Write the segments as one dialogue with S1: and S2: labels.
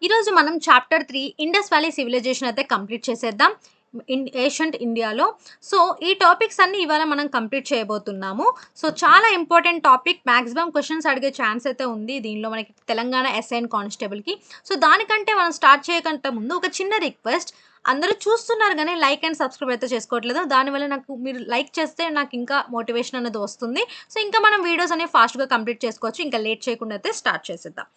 S1: ఈరోజు మనం chapter 3 Indus valley civilisation అయితే కంప్లీట్ చేసేద్దాం. ఏషియంట్ ఇండియాలో. సో, ఈ టాపిక్స్ అన్నీ ఇవాళ మనం కంప్లీట్ చేయబోతున్నాము. సో, చాలా ఇంపార్టెంట్ టాపిక్. మాక్సిమం క్వెషన్స్ అడిగే ఛాన్స్ అయితే ఉంది దీనిలో మనకి తెలంగాణ ఎస్ఐ అండ్ కానిస్టేబుల్‌కి. సో, దానికంటే మనం స్టార్ట్ చేయకంటే ముందు ఒక చిన్న రిక్వెస్ట్. అందరూ చూస్తున్నారు గానీ లైక్ అండ్ సబ్స్క్రైబ్ అయితే చేసుకోవట్లేదు. దానివల్ల మీరు లైక్ చేస్తే నాకు ఇంకా మోటివేషన్ అనేది వస్తుంది. సో, ఇంకా మనం వీడియోస్ అనేవి ఫాస్ట్‌గా కంప్లీట్ చేసుకోవచ్చు. ఇంకా లేట్ చేయకుండా అయితే స్టార్ట్ చేసేద్దాం.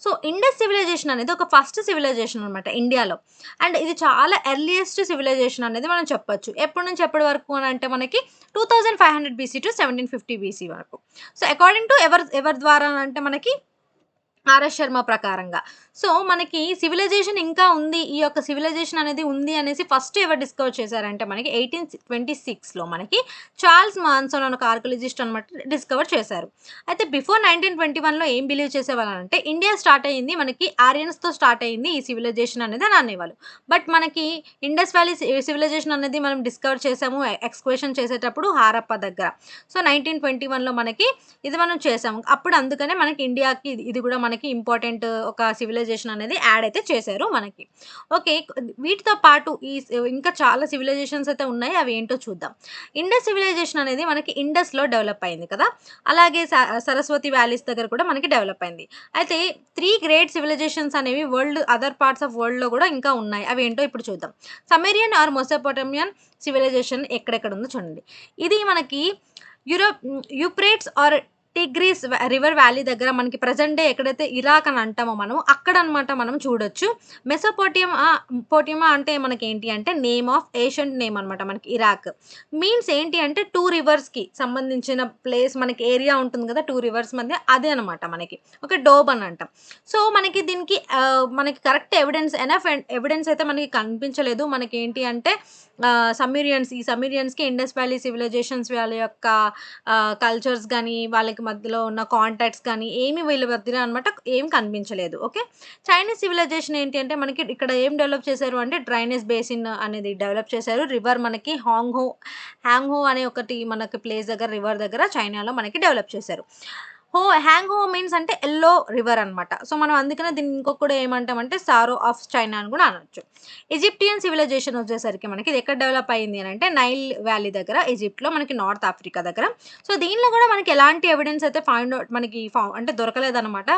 S1: సో, ఇండస్ సివిలైజేషన్ అనేది ఒక ఫస్ట్ సివిలైజేషన్ అనమాట ఇండియాలో. అండ్ ఇది చాలా ఎర్లియెస్ట్ సివిలైజేషన్ అనేది మనం చెప్పొచ్చు. ఎప్పటి నుంచి ఎప్పటి వరకు అని అంటే మనకి 2500 బీసీ టు 1750 బీసీ వరకు. సో, అకార్డింగ్ టు ఎవరి ద్వారా అంటే మనకి ఆర్ఎస్ శర్మ ప్రకారంగా. సో, మనకి సివిలైజేషన్ ఇంకా ఉంది. ఈ యొక్క సివిలైజేషన్ అనేది ఉంది అనేసి ఫస్ట్ ఎవరు డిస్కవర్ చేశారంటే మనకి 1826లో మనకి చార్ల్స్ మాన్సన్ అనే ఒక ఆర్కియాలజిస్ట్ అనమాట డిస్కవర్ చేశారు. అయితే బిఫోర్ 1921లో ఏం బిలీవ్ చేసేవాళ్ళంటే ఇండియా స్టార్ట్ అయింది మనకి ఆరియన్స్‌తో స్టార్ట్ అయింది ఈ సివిలైజేషన్ అనేది అని అనేవాళ్ళు. బట్ మనకి ఇండస్ వ్యాలీ సివిలైజేషన్ అనేది మనం డిస్కవర్ చేసాము ఎక్స్‌కవేషన్ చేసేటప్పుడు హారప్ప దగ్గర. సో, 1921లో మనకి ఇది మనం చేసాము. అప్పుడు అందుకనే మనకి ఇండియాకి ఇది కూడా మనకి ఇంపార్టెంట్ ఒక సివిలైజేషన్ అనేది యాడ్ అయితే చేశారు మనకి. ఓకే. వీటితో పాటు ఇంకా చాలా సివిలైజేషన్స్ అయితే ఉన్నాయి. అవి ఏంటో చూద్దాం. ఇండస్ సివిలైజేషన్ అనేది మనకి ఇండస్‌లో డెవలప్ అయింది కదా! అలాగే సరస్వతి వ్యాలీస్ దగ్గర కూడా మనకి డెవలప్ అయింది. అయితే 3 గ్రేట్ సివిలైజేషన్స్ అనేవి అదర్ పార్ట్స్ ఆఫ్ వరల్డ్‌లో కూడా ఇంకా ఉన్నాయి. అవి ఏంటో ఇప్పుడు చూద్దాం. సమెరియన్ ఆర్ మెసోపోటేమియన్ సివిలైజేషన్ ఎక్కడెక్కడ ఉందో చూడండి. ఇది మనకి యూప్రేట్స్ ఆర్ టిగ్రిస్ రివర్ వ్యాలీ దగ్గర మనకి ప్రెజెంట్ డే ఎక్కడైతే ఇరాక్ అని అంటామో మనం అక్కడనమాట మనం చూడొచ్చు. పోటియమా అంటే మనకేంటి అంటే నేమ్ ఆఫ్ ఏషియంట్ నేమ్ అనమాట మనకి ఇరాక్. మీన్స్ ఏంటి అంటే 2 రివర్స్‌కి సంబంధించిన ప్లేస్ మనకి ఏరియా ఉంటుంది కదా! 2 రివర్స్ మధ్య అదే అనమాట మనకి. ఒక డోబ్ అని అంటాం. సో, మనకి దీనికి మనకి కరెక్ట్ ఎవిడెన్స్ అయితే మనకి కనిపించలేదు. మనకేంటి అంటే ఈ సమీరియన్స్‌కి ఇండస్ వ్యాలీ సివిలైజేషన్స్ వాళ్ళ యొక్క కల్చర్స్ గానీ, వాళ్ళకి మధ్యలో ఉన్న కాంటాక్ట్స్ కానీ ఏమి వీళ్ళ మధ్యలో అనమాట ఏమి కనిపించలేదు. ఓకే. చైనీస్ సివిలైజేషన్ ఏంటి అంటే మనకి ఇక్కడ ఏం డెవలప్ చేశారు అంటే డ్రైనేజ్ బేసిన్ అనేది డెవలప్ చేశారు. రివర్ మనకి హ్యాంగ్‌హో అనే ఒకటి మనకి ప్లేస్ దగ్గర రివర్ దగ్గర చైనాలో మనకి డెవలప్ చేశారు. హ్యాంగ్‌హో మీన్స్ అంటే యెల్లో రివర్ అనమాట. సో, మనం అందుకనే దీన్ని ఇంకొకటి ఏమంటామంటే సారో ఆఫ్ చైనా అని కూడా అనొచ్చు. ఈజిప్టియన్ సివిలైజేషన్ వచ్చేసరికి మనకి ఇది ఎక్కడ డెవలప్ అయింది అని అంటే నైల్ వ్యాలీ దగ్గర ఈజిప్ట్‌లో మనకి నార్త్ ఆఫ్రికా దగ్గర. సో, దీనిలో కూడా మనకి ఎలాంటి ఎవిడెన్స్ అయితే ఫైండ్ ఔట్ మనకి అంటే దొరకలేదనమాట.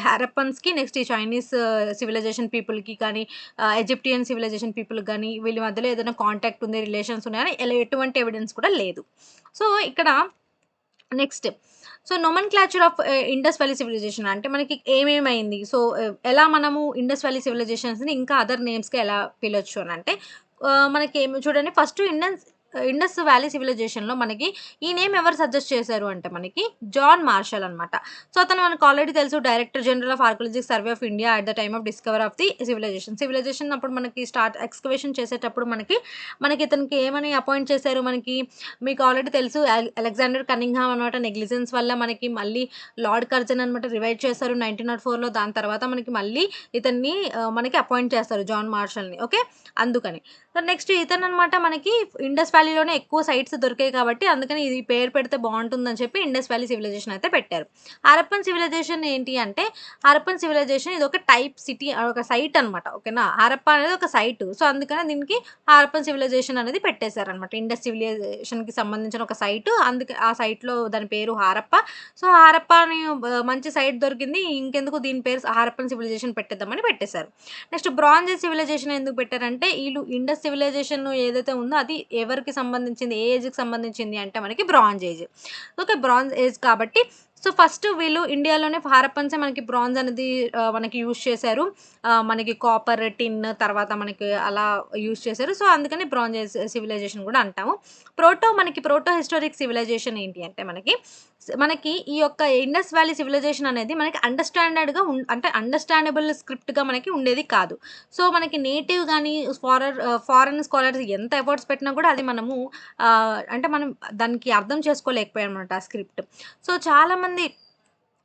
S1: హారప్పన్స్‌కి నెక్స్ట్ ఈ చైనీస్ సివిలైజేషన్ పీపుల్‌కి కానీ ఈజిప్టియన్ సివిలైజేషన్ పీపుల్‌కి గానీ వీళ్ళ మధ్యలో ఏదైనా కాంటాక్ట్ ఉంది, రిలేషన్స్ ఉన్నాయని ఎటువంటి ఎవిడెన్స్ కూడా లేదు. సో, ఇక్కడ next. So, nomenclature of Indus valley civilization అంటే మనకి ఏమేమైంది? సో, ఎలా మనము ఇండస్ వ్యాలీ సివిలైజేషన్స్‌ని ఇంకా అదర్ నేమ్స్‌గా ఎలా పిలవచ్చు అనంటే మనకేమి చూడండి ఫస్ట్ ఇండస్ వ్యాలీ సివిలైజేషన్‌లో మనకి ఈ నేమ్ ఎవరు సజెస్ట్ చేశారు అంటే మనకి జాన్ మార్షల్ అనమాట. సో, అతను మనకు ఆల్రెడీ తెలుసు director general of archaeological survey of India at the time of discover of the civilisation అప్పుడు మనకి ఎక్స్‌కవేషన్ చేసేటప్పుడు మనకి ఇతనికి ఏమని అపాయింట్ చేశారు మనకి మీకు ఆల్రెడీ తెలుసు అలెగ్జాండర్ కనింగ్హామ్ అనమాట నెగ్లిజెన్స్ వల్ల మనకి మళ్ళీ లార్డ్ కర్జన్ అనమాట రివైవ్ చేశారు 1904లో. దాని తర్వాత మనకి మళ్ళీ ఇతన్ని మనకి అపాయింట్ చేస్తారు జాన్ మార్షల్‌ని. ఓకే. అందుకని. సో, నెక్స్ట్ ఇతననమాట మనకి ఇండస్ వ్యాలీలోనే ఎక్కువ సైట్స్ దొరికాయి కాబట్టి అందుకని ఇది పేరు పెడితే బావుంటుందని చెప్పి ఇండస్ వ్యాలీ సివిలైజేషన్ అయితే పెట్టారు. హారప్పన్ సివిలైజేషన్ ఏంటి అంటే హారప్పన్ సివిలైజేషన్ ఇదొక టైప్ సిటీ ఒక సైట్ అనమాట. ఓకేనా. హారప్ప అనేది ఒక సైట్. సో, అందుకనే దీనికి హారప్పన్ సివిలైజేషన్ అనేది పెట్టేశారనమాట. ఇండస్ సివిలైజేషన్‌కి సంబంధించిన ఒక సైట్. అందుకే ఆ సైట్‌లో దాని పేరు హారప్ప. సో, హారప్ప అని మంచి సైట్ దొరికింది. ఇంకెందుకు దీని పేరు హారప్పన్ సివిలైజేషన్ పెట్టేద్దామని పెట్టేశారు. నెక్స్ట్ బ్రాంజ్ ఏజ్ సివిలైజేషన్ ఎందుకు పెట్టారంటే ఈళ్ళు ఇండస్ సివిలైజేషన్ ఏదైతే ఉందో అది ఎవరికి సంబంధించింది? ఏ ఏజ్‌కి సంబంధించింది అంటే మనకి bronze age. Okay. Bronze age కాబట్టి సో, ఫస్ట్ వీళ్ళు ఇండియాలోనే హారప్పన్సే మనకి బ్రాంజ్ అనేది మనకి యూజ్ చేశారు. మనకి కాపర్, టిన్ తర్వాత మనకి అలా యూజ్ చేశారు. సో, అందుకని బ్రాంజ్ ఏజ్ సివిలైజేషన్ కూడా అంటాము. ప్రోటో హిస్టారిక్ సివిలైజేషన్ ఏంటి అంటే మనకి ఈ యొక్క ఇండస్ వ్యాలీ సివిలైజేషన్ అనేది మనకి అంటే అండర్‌స్టాండబుల్ స్క్రిప్ట్‌గా మనకి ఉండేది కాదు. సో, మనకి నేటివ్ గాని ఫారెన్ స్కాలర్స్ ఎంత ఎఫర్ట్స్ పెట్టినా కూడా అది మనము అంటే మనం దానికి అర్థం చేసుకోలేకపోయామన్నమాట ఆ స్క్రిప్ట్. సో, చాలామంది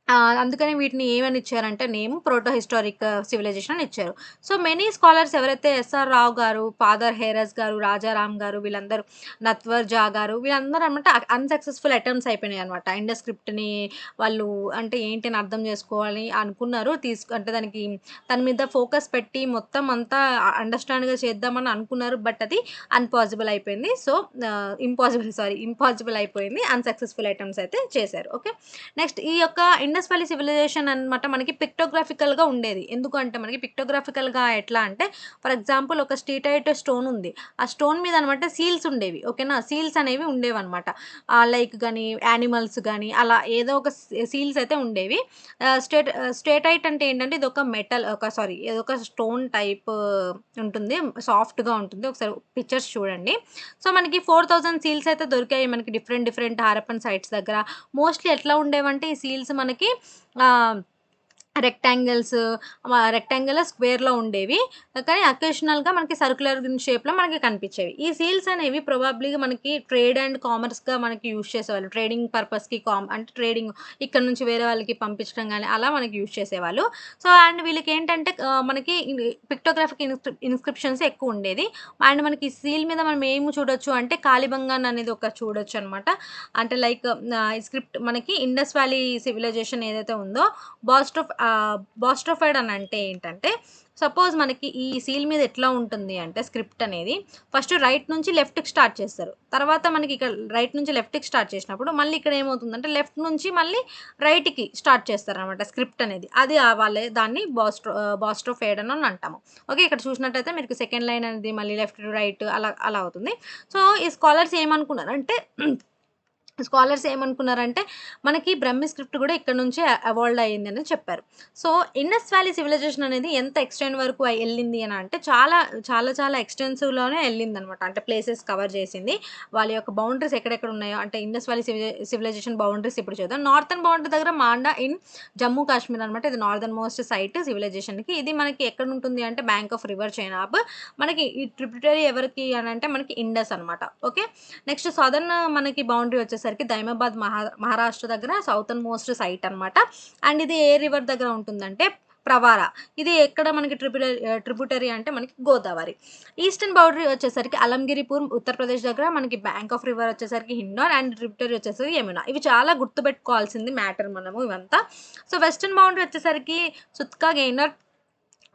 S1: అందుకని వీటిని ఏమని ఇచ్చారంటే నేమ్ ప్రోటో హిస్టారిక్ సివిలైజేషన్ అని ఇచ్చారు. సో, మెనీ స్కాలర్స్ ఎవరైతే ఎస్ఆర్ రావు గారు, ఫాదర్ హేరస్ గారు, రాజారాం గారు వీళ్ళందరూ, నత్వర్ జా గారు వీళ్ళందరూ అనమాట అన్‌సక్సెస్‌ఫుల్ అటెంప్ట్స్ అయిపోయినాయన్నమాట. ఇండస్ స్క్రిప్ట్‌ని వాళ్ళు అంటే ఏంటి అని అర్థం చేసుకోవాలి అనుకున్నారు. అంటే దాని మీద ఫోకస్ పెట్టి మొత్తం అంతా అండర్‌స్టాండ్‌గా చేద్దామని అనుకున్నారు. బట్ అది అన్‌పాసిబుల్ అయిపోయింది. సో, ఇంపాసిబుల్ అయిపోయింది. అన్‌సక్సెస్‌ఫుల్ అటెంప్ట్స్ అయితే చేశారు. ఓకే. నెక్స్ట్ ఈ యొక్క ఇండస్ వ్యాలీ సివిలైజేషన్ అనమాట మనకి పిక్టోగ్రాఫికల్‌గా ఉండేది. ఎందుకు అంటే మనకి పిక్టోగ్రాఫికల్‌గా ఎట్లా అంటే ఫర్ ఎగ్జాంపుల్ ఒక స్టీటైట్ స్టోన్ ఉంది. ఆ స్టోన్ మీద అనమాట సీల్స్ ఉండేవి. ఓకేనా? సీల్స్ అనేవి ఉండేవన్నమాట. లైక్ గాని యానిమల్స్ గాని అలా ఏదో ఒక సీల్స్ అయితే ఉండేవి. స్టేటైట్ అంటే ఏంటంటే ఇదొక మెటల్ ఇదొక స్టోన్ టైప్ ఉంటుంది. సాఫ్ట్‌గా ఉంటుంది. ఒకసారి పిక్చర్స్ చూడండి. సో, మనకి 4000 సీల్స్ అయితే దొరికాయి మనకి డిఫరెంట్ హారప్పన్ సైట్స్ దగ్గర. మోస్ట్‌లీ ఎట్లా ఉండేవంటే ఈ సీల్స్ మనకి ఆహ్, రెక్టాంగిల్స్ రెక్టాంగిల్, స్క్వేర్‌లో ఉండేవి. కానీ అకేషనల్‌గా మనకి సర్క్యులర్ షేప్‌లో మనకి కనిపించేవి. ఈ సీల్స్ అనేవి ప్రొబాబ్లీగా మనకి ట్రేడ్ అండ్ కామర్స్‌గా మనకి యూజ్ చేసేవాళ్ళు. ట్రేడింగ్ పర్పస్‌కి అంటే ట్రేడింగ్ ఇక్కడ నుంచి వేరే వాళ్ళకి పంపించడం గాని అలా మనకి యూజ్ చేసేవాళ్ళు. సో, అండ్ వీళ్ళకేంటంటే మనకి పిక్టోగ్రాఫిక్ ఇన్‌స్క్రిప్షన్స్ ఎక్కువుండేది. అండ్ మనకి సీల్ మీద మనం ఏమి చూడొచ్చు అంటే కాలిబంగాన్ అనేది ఒక చూడొచ్చనమాట. అంటే లైక్ ఈ స్క్రిప్ట్ మనకి ఇండస్ వ్యాలీ సివిలైజేషన్ ఏదైతే ఉందో బాస్ట్రోఫైడ్ అని అంటే ఏంటంటే, సపోజ్ మనకి ఈ సీల్ మీద ఎట్లా ఉంటుంది అంటే స్క్రిప్ట్ అనేది ఫస్ట్ రైట్ నుంచి లెఫ్ట్‌కి స్టార్ట్ చేస్తారు. తర్వాత మనకి ఇక్కడ రైట్ నుంచి లెఫ్ట్‌కి స్టార్ట్ చేసినప్పుడు మళ్ళీ ఇక్కడ ఏమవుతుందంటే లెఫ్ట్ నుంచి మళ్ళీ రైట్‌కి స్టార్ట్ చేస్తారనమాట స్క్రిప్ట్ అనేది. అది వాళ్ళే దాన్ని బాస్ట్రోఫైడ్ అని అంటాము. ఓకే. ఇక్కడ చూసినట్టయితే మీకు సెకండ్ లైన్ అనేది మళ్ళీ లెఫ్ట్ టు రైట్ అలా అలా అవుతుంది. సో, ఈ స్కాలర్స్ ఏమనుకున్నారంటే మనకి బ్రహ్మి స్క్రిప్ట్ గూడా ఇక్కడ నుంచే ఎవాల్వ్డ్ అయిందని చెప్పారు. సో, ఇండస్ వ్యాలీ సివిలైజేషన్ అనేది ఎంత ఎక్స్‌టెండ్ వరకు ఎళ్ళింది అని అంటే చాలా ఎక్స్‌టెన్సివ్‌లోనే ఎళ్ళిందనమాట. అంటే ప్లేసెస్ కవర్ చేసింది. వాళ్ళ యొక్క బౌండరీస్ ఎక్కడెక్కడ ఉన్నాయో అంటే ఇండస్ వ్యాలీ సివిలైజేషన్ బౌండరీస్ ఇప్పుడు చూద్దాం. నార్థర్న్ బౌండరీ దగ్గర మాండా ఇన్ జమ్మూ కాశ్మీర్ అనమాట. ఇది నార్థర్న్ మోస్ట్ సైట్ సివిలైజేషన్‌కి. ఇది మనకి ఎక్కడుంటుంది అంటే బ్యాంక్ ఆఫ్ రివర్ చెనాబ్. మనకి ఈ ట్రిబ్యూటరీ ఎవరికి అనంటే మనకి ఇండస్ అనమాట. ఓకే. నెక్స్ట్ సదర్న్ మనకి బౌండరీ వచ్చేసరికి దైమాబాద్ మహారాష్ట్ర దగ్గర సౌతర్న్ మోస్ట్ సైట్ అనమాట. అండ్ ఇది ఏ రివర్ దగ్గర ఉంటుందంటే ప్రవార. ఇది ఎక్కడ మనకి ట్రిబ్యూటరీ అంటే మనకి గోదావరి. ఈస్టర్న్ బౌండరీ వచ్చేసరికి అలంగిరిపూర్ ఉత్తరప్రదేశ్ దగ్గర మనకి బ్యాంక్ ఆఫ్ రివర్ వచ్చేసరికి హిండాన్ అండ్ ట్రిబ్యూటరీ వచ్చేసరికి యమున. ఇవి చాలా గుర్తుపెట్టుకోవాల్సింది మ్యాటర్ మనము ఇవంతా. సో, వెస్టర్న్ బౌండరీ వచ్చేసరికి సుత్కా గెయినర్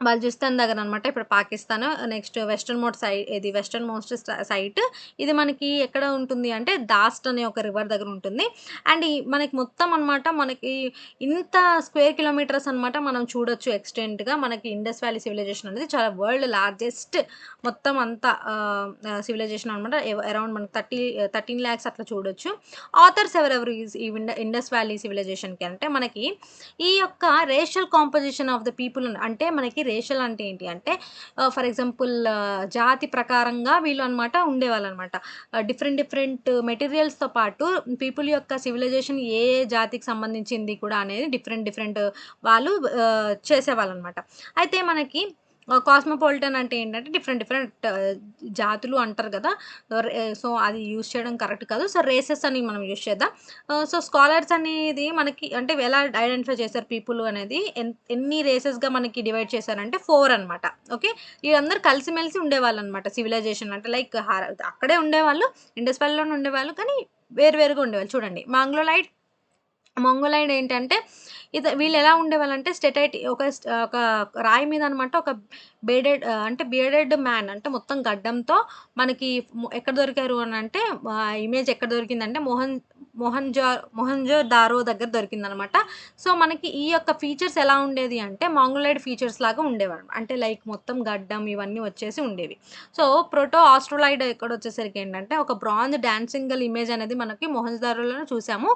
S1: బల్జిస్తాన్ దగ్గరనమాట. ఇప్పుడు Pakistan. Next western most site. ఇది మనకి ఎక్కడ ఉంటుంది అంటే దాస్ట్ అనే ఒక రివర్ దగ్గర ఉంటుంది. అండ్ మనకి మొత్తం అనమాట మనకి ఇంత స్క్వేర్ కిలోమీటర్స్ అనమాట మనం చూడొచ్చు ఎక్స్‌టెంట్‌గా. మనకి ఇండస్ వ్యాలీ సివిలైజేషన్ అనేది చాలా వరల్డ్ లార్జెస్ట్ మొత్తం అంతా సివిలైజేషన్ అనమాట. అరౌండ్ మనకి 13,00,000 అట్లా చూడొచ్చు. ఆథర్స్ ఎవరెవరు ఈ ఇండస్ వ్యాలీ సివిలైజేషన్‌కి అంటే మనకి ఈ యొక్క racial composition of the people అంటే మనకి రేషియల్ అంటే ఏంటి అంటే ఫర్ ఎగ్జాంపుల్ జాతి ప్రకారంగా వీళ్ళు అనమాట ఉండేవాళ్ళనమాట. డిఫరెంట్ మెటీరియల్స్‌తో పాటు పీపుల్ యొక్క సివిలైజేషన్ ఏ ఏ జాతికి సంబంధించింది కూడా అనేది డిఫరెంట్ వాళ్ళు చేసేవాళ్ళనమాట. అయితే మనకి కాస్మోపాలిటన్ అంటే ఏంటంటే డిఫరెంట్ జాతులు అంటారు గదా! సో, అది యూజ్ చేయడం కరెక్ట్ కాదు. సో, రేసెస్ అని మనం యూజ్ చేద్దాం. సో, స్కాలర్స్ అనేది మనకి అంటే ఎలా ఐడెంటిఫై చేశారు పీపుల్ అనేది ఎన్ని రేసెస్‌గా మనకి డివైడ్ చేశారంటే 4 అనమాట. ఓకే. వీళ్ళందరూ కలిసిమెలిసి ఉండేవాళ్ళనమాట. సివిలైజేషన్ అంటే లైక్ అక్కడే ఉండేవాళ్ళు. ఇండస్ వ్యాలీలోనే ఉండేవాళ్ళు. కానీ వేరుగా ఉండేవాళ్ళు. చూడండి మంగోలైడ్ ఏంటంటే వీళ్ళెలా ఉండేవాళ్ళంటే ఒక రాయి మీద అనమాట ఒక బియర్డెడ్ మ్యాన్ అంటే మొత్తం గడ్డంతో మనకి ఎక్కడ దొరికారు అనంటే ఇమేజ్ ఎక్కడ దొరికిందంటే మొహంజో దారో దగ్గర దొరికిందనమాట. సో, మనకి ఈ యొక్క ఫీచర్స్ ఎలా ఉండేది అంటే మాంగోలైడ్ ఫీచర్స్ లాగా ఉండేవారు. అంటే లైక్ మొత్తం గడ్డం ఇవన్నీ వచ్చేసి ఉండేవి. సో, ప్రోటో ఆస్ట్రోలైడ్ ఎక్కడొచ్చేసరికి ఏంటంటే ఒక బ్రాంజ్ డాన్సింగ్ గర్ల్ ఇమేజ్ అనేది మనకి మొహంజదారోలోనే చూసాము.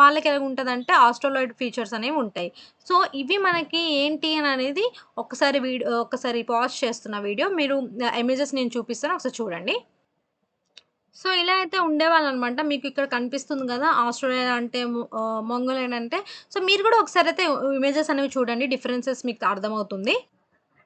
S1: వాళ్ళకి ఎలాగుంటదంటే ఆస్ట్రోలాయిడ్ ఫీచర్స్ అనేవి ఉంటాయి. సో, ఇవి మనకి ఏంటి అనేది ఒక్కసారి పాజ్ చేస్తున్న వీడియో. మీరు ఇమేజెస్ నేను చూపిస్తాను ఒకసారి చూడండి. సో, ఇలా అయితే ఉండేవాళ్ళనమాట. మీకు ఇక్కడ కనిపిస్తుంది గదా! ఆస్ట్రేలియా అంటే మంగోలియన్ అంటే సో, మీరు గూడా ఒకసారయితే ఇమేజెస్ అనేవి చూడండి. డిఫరెన్సెస్ మీకు అర్థమవుతుంది.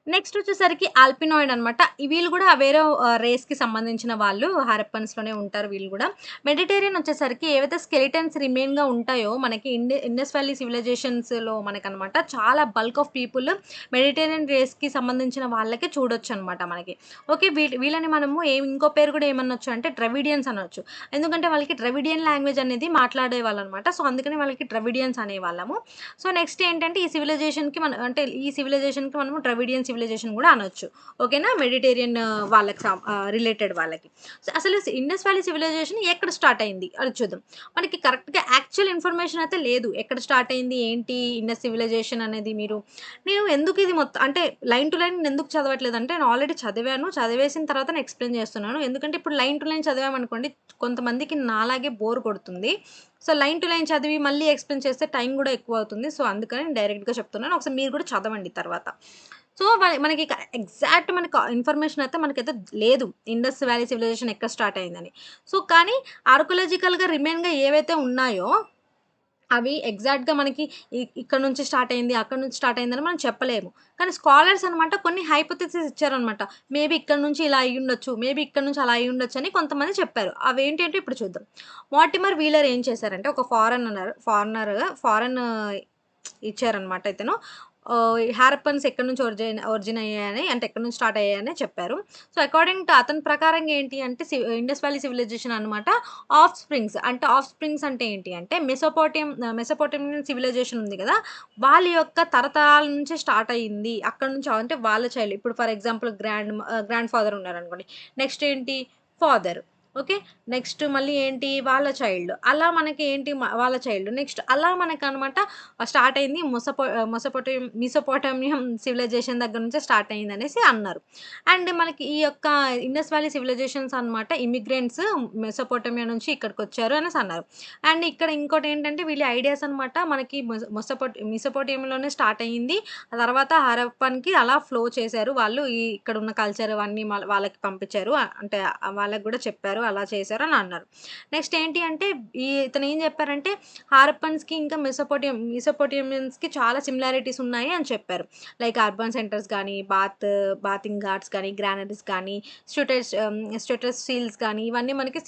S1: నెక్స్ట్ వచ్చేసరికి ఆల్పినాయిడ్ అనమాట. వీళ్ళు గూడా వేరే రేస్‌కి సంబంధించిన వాళ్ళు. హారప్పన్స్‌లోనే ఉంటారు వీళ్ళు గూడా. మెడిటేరియన్ వచ్చేసరికి ఏవైతే స్కెలిటన్స్ రిమైన్‌గా ఉంటాయో మనకి ఇండస్ వ్యాలీ సివిలైజేషన్స్‌లో మనకనమాట చాలా బల్క్ ఆఫ్ పీపుల్ మెడిటేరియన్ రేస్‌కి సంబంధించిన వాళ్ళకే చూడొచ్చనమాట మనకి. ఓకే. వీళ్ళని మనము ఇంకో పేరు గూడా ఏమనొచ్చు అంటే ద్రవిడియన్స్ అనొచ్చు. ఎందుకంటే వాళ్ళకి ద్రవిడియన్ లాంగ్వేజ్ అనేది మాట్లాడేవాళ్ళనమాట. సో, అందుకని వాళ్ళకి ద్రవిడియన్స్ అనేవాళ్ళము. సో, నెక్స్ట్ ఏంటంటే ఈ సివిలైజేషన్‌కి ఈ సివిలైజేషన్‌కి మనము ద్రవిడియన్ సివిలైజేషన్ గూడా అనొచ్చు. ఓకేనా? మెడిటేరియన్ వాళ్ళకి రిలేటెడ్ వాళ్ళకి. సో, అసలు ఇండస్ వ్యాలీ సివిలైజేషన్ ఎక్కడ స్టార్ట్ అయింది? అది చూద్దాం. మనకి కరెక్ట్‌గా యాక్చువల్ ఇన్ఫర్మేషన్ అయితే లేదు. ఎక్కడ స్టార్ట్ అయింది? ఏంటి? ఇండస్ సివిలైజేషన్ అనేది నేను ఎందుకు ఇది మొత్తం అంటే లైన్ టు లైన్ ఎందుకు చదవట్లేదంటే నేను ఆల్రెడీ చదివాను. చదివేసిన తర్వాత నేను ఎక్స్‌ప్లెయిన్ చేస్తున్నాను. ఎందుకంటే ఇప్పుడు లైన్ టు లైన్ చదివామనుకోండి కొంతమందికి నాలాగే బోర్ కొడుతుంది. సో, లైన్ టు లైన్ చదివి మళ్ళీ ఎక్స్‌ప్లెయిన్ చేస్తే టైం గూడా ఎక్కువవుతుంది. సో, అందుకని నేను డైరెక్ట్‌గా చెప్తున్నాను. ఒకసారి మీరు కూడా చదవండి తర్వాత. సో, మనకి ఎగ్జాక్ట్ మనకు ఇన్ఫర్మేషన్ అయితే మనకైతే లేదు. ఇండస్ వ్యాలీ సివిలైజేషన్ ఎక్కడ స్టార్ట్ అయిందని. సో, కానీ ఆర్కియోలాజికల్‌గా రిమైన్‌గా ఏవైతే ఉన్నాయో అవి ఎగ్జాక్ట్‌గా మనకి ఇక్కడ నుంచి స్టార్ట్ అయింది, అక్కడి నుంచి స్టార్ట్ అయిందని మనం చెప్పలేము. కానీ స్కాలర్స్ అనమాట కొన్ని హైపోథెసిస్ ఇచ్చారనమాట. మేబీ ఇక్కడి నుంచి ఇలా అయ్యుండొచ్చు, మేబీ ఇక్కడి నుంచి అలా అయ్యుండొచ్చు అని కొంతమంది చెప్పారు. అవేంటంటే ఇప్పుడు చూద్దాం. మార్టిమర్ వీలర్ ఏం చేశారంటే ఒక ఫారెన్ ఇచ్చారనమాట ఇతను. హారప్పన్స్ ఎక్కడి నుంచి ఒరిజిన్ అయ్యాయని అంటే ఎక్కడి నుంచి స్టార్ట్ అయ్యాయని చెప్పారు. సో, అకార్డింగ్ టు అతని ప్రకారంగా ఏంటి అంటే ఇండస్ వ్యాలీ సివిలైజేషన్ అనమాట ఆఫ్ స్ప్రింగ్స్ అంటే ఏంటి అంటే మెసోపోటేమియన్ సివిలైజేషన్ ఉంది గదా! వాళ్ళ యొక్క తరతరాల నుంచి స్టార్ట్ అయింది. అక్కడి నుంచి అంటే వాళ్ళ చైల్డ్ ఇప్పుడు ఫర్ ఎగ్జాంపుల్ గ్రాండ్ ఫాదర్ ఉన్నారనుకోండి. నెక్స్ట్ ఏంటి ఫాదర్. ఓకే. నెక్స్ట్ మళ్ళీ ఏంటి వాళ్ళ చైల్డ్. అలా మనకి ఏంటి వాళ్ళ చైల్డ్. నెక్స్ట్ అలా మనకనమాట స్టార్ట్ అయింది మెసోపోటేమియం సివిలైజేషన్ దగ్గర నుంచే స్టార్ట్ అయిందనేసి అన్నారు. అండ్ మనకి ఈ యొక్క ఇండస్ వ్యాలీ సివిలైజేషన్స్ అనమాట ఇమిగ్రెంట్స్ మెసోపోటేమియా నుంచి ఇక్కడికొచ్చారు అనేసి అన్నారు. అండ్ ఇక్కడ ఇంకోటేంటంటే వీళ్ళ ఐడియాస్ అనమాట మనకి మెసోపోటేమియాలోనే స్టార్ట్ అయింది. ఆ తర్వాత హరప్పన్‌కి అలా ఫ్లో చేశారు. వాళ్ళు ఇక్కడున్న కల్చర్ అవన్నీ వాళ్ళకి పంపించారు. అంటే వాళ్ళకి గూడా చెప్పారు. అలా చేశారు అని అన్నారు. నెక్స్ట్ ఏంటి అంటే ఇతను ఏం చెప్పారంటే హారప్పన్స్‌కి ఇంకా మెసోపోటేమియన్స్‌కి చాలా సిమిలారిటీస్ ఉన్నాయి అని చెప్పారు. లైక్ అర్బన్ సెంటర్స్ గానీ, బాతింగ్ ఘాట్స్ గానీ, గ్రానరీస్ గానీ, స్టేటస్ సీల్స్ గానీ, ఇవన్నీ మనకి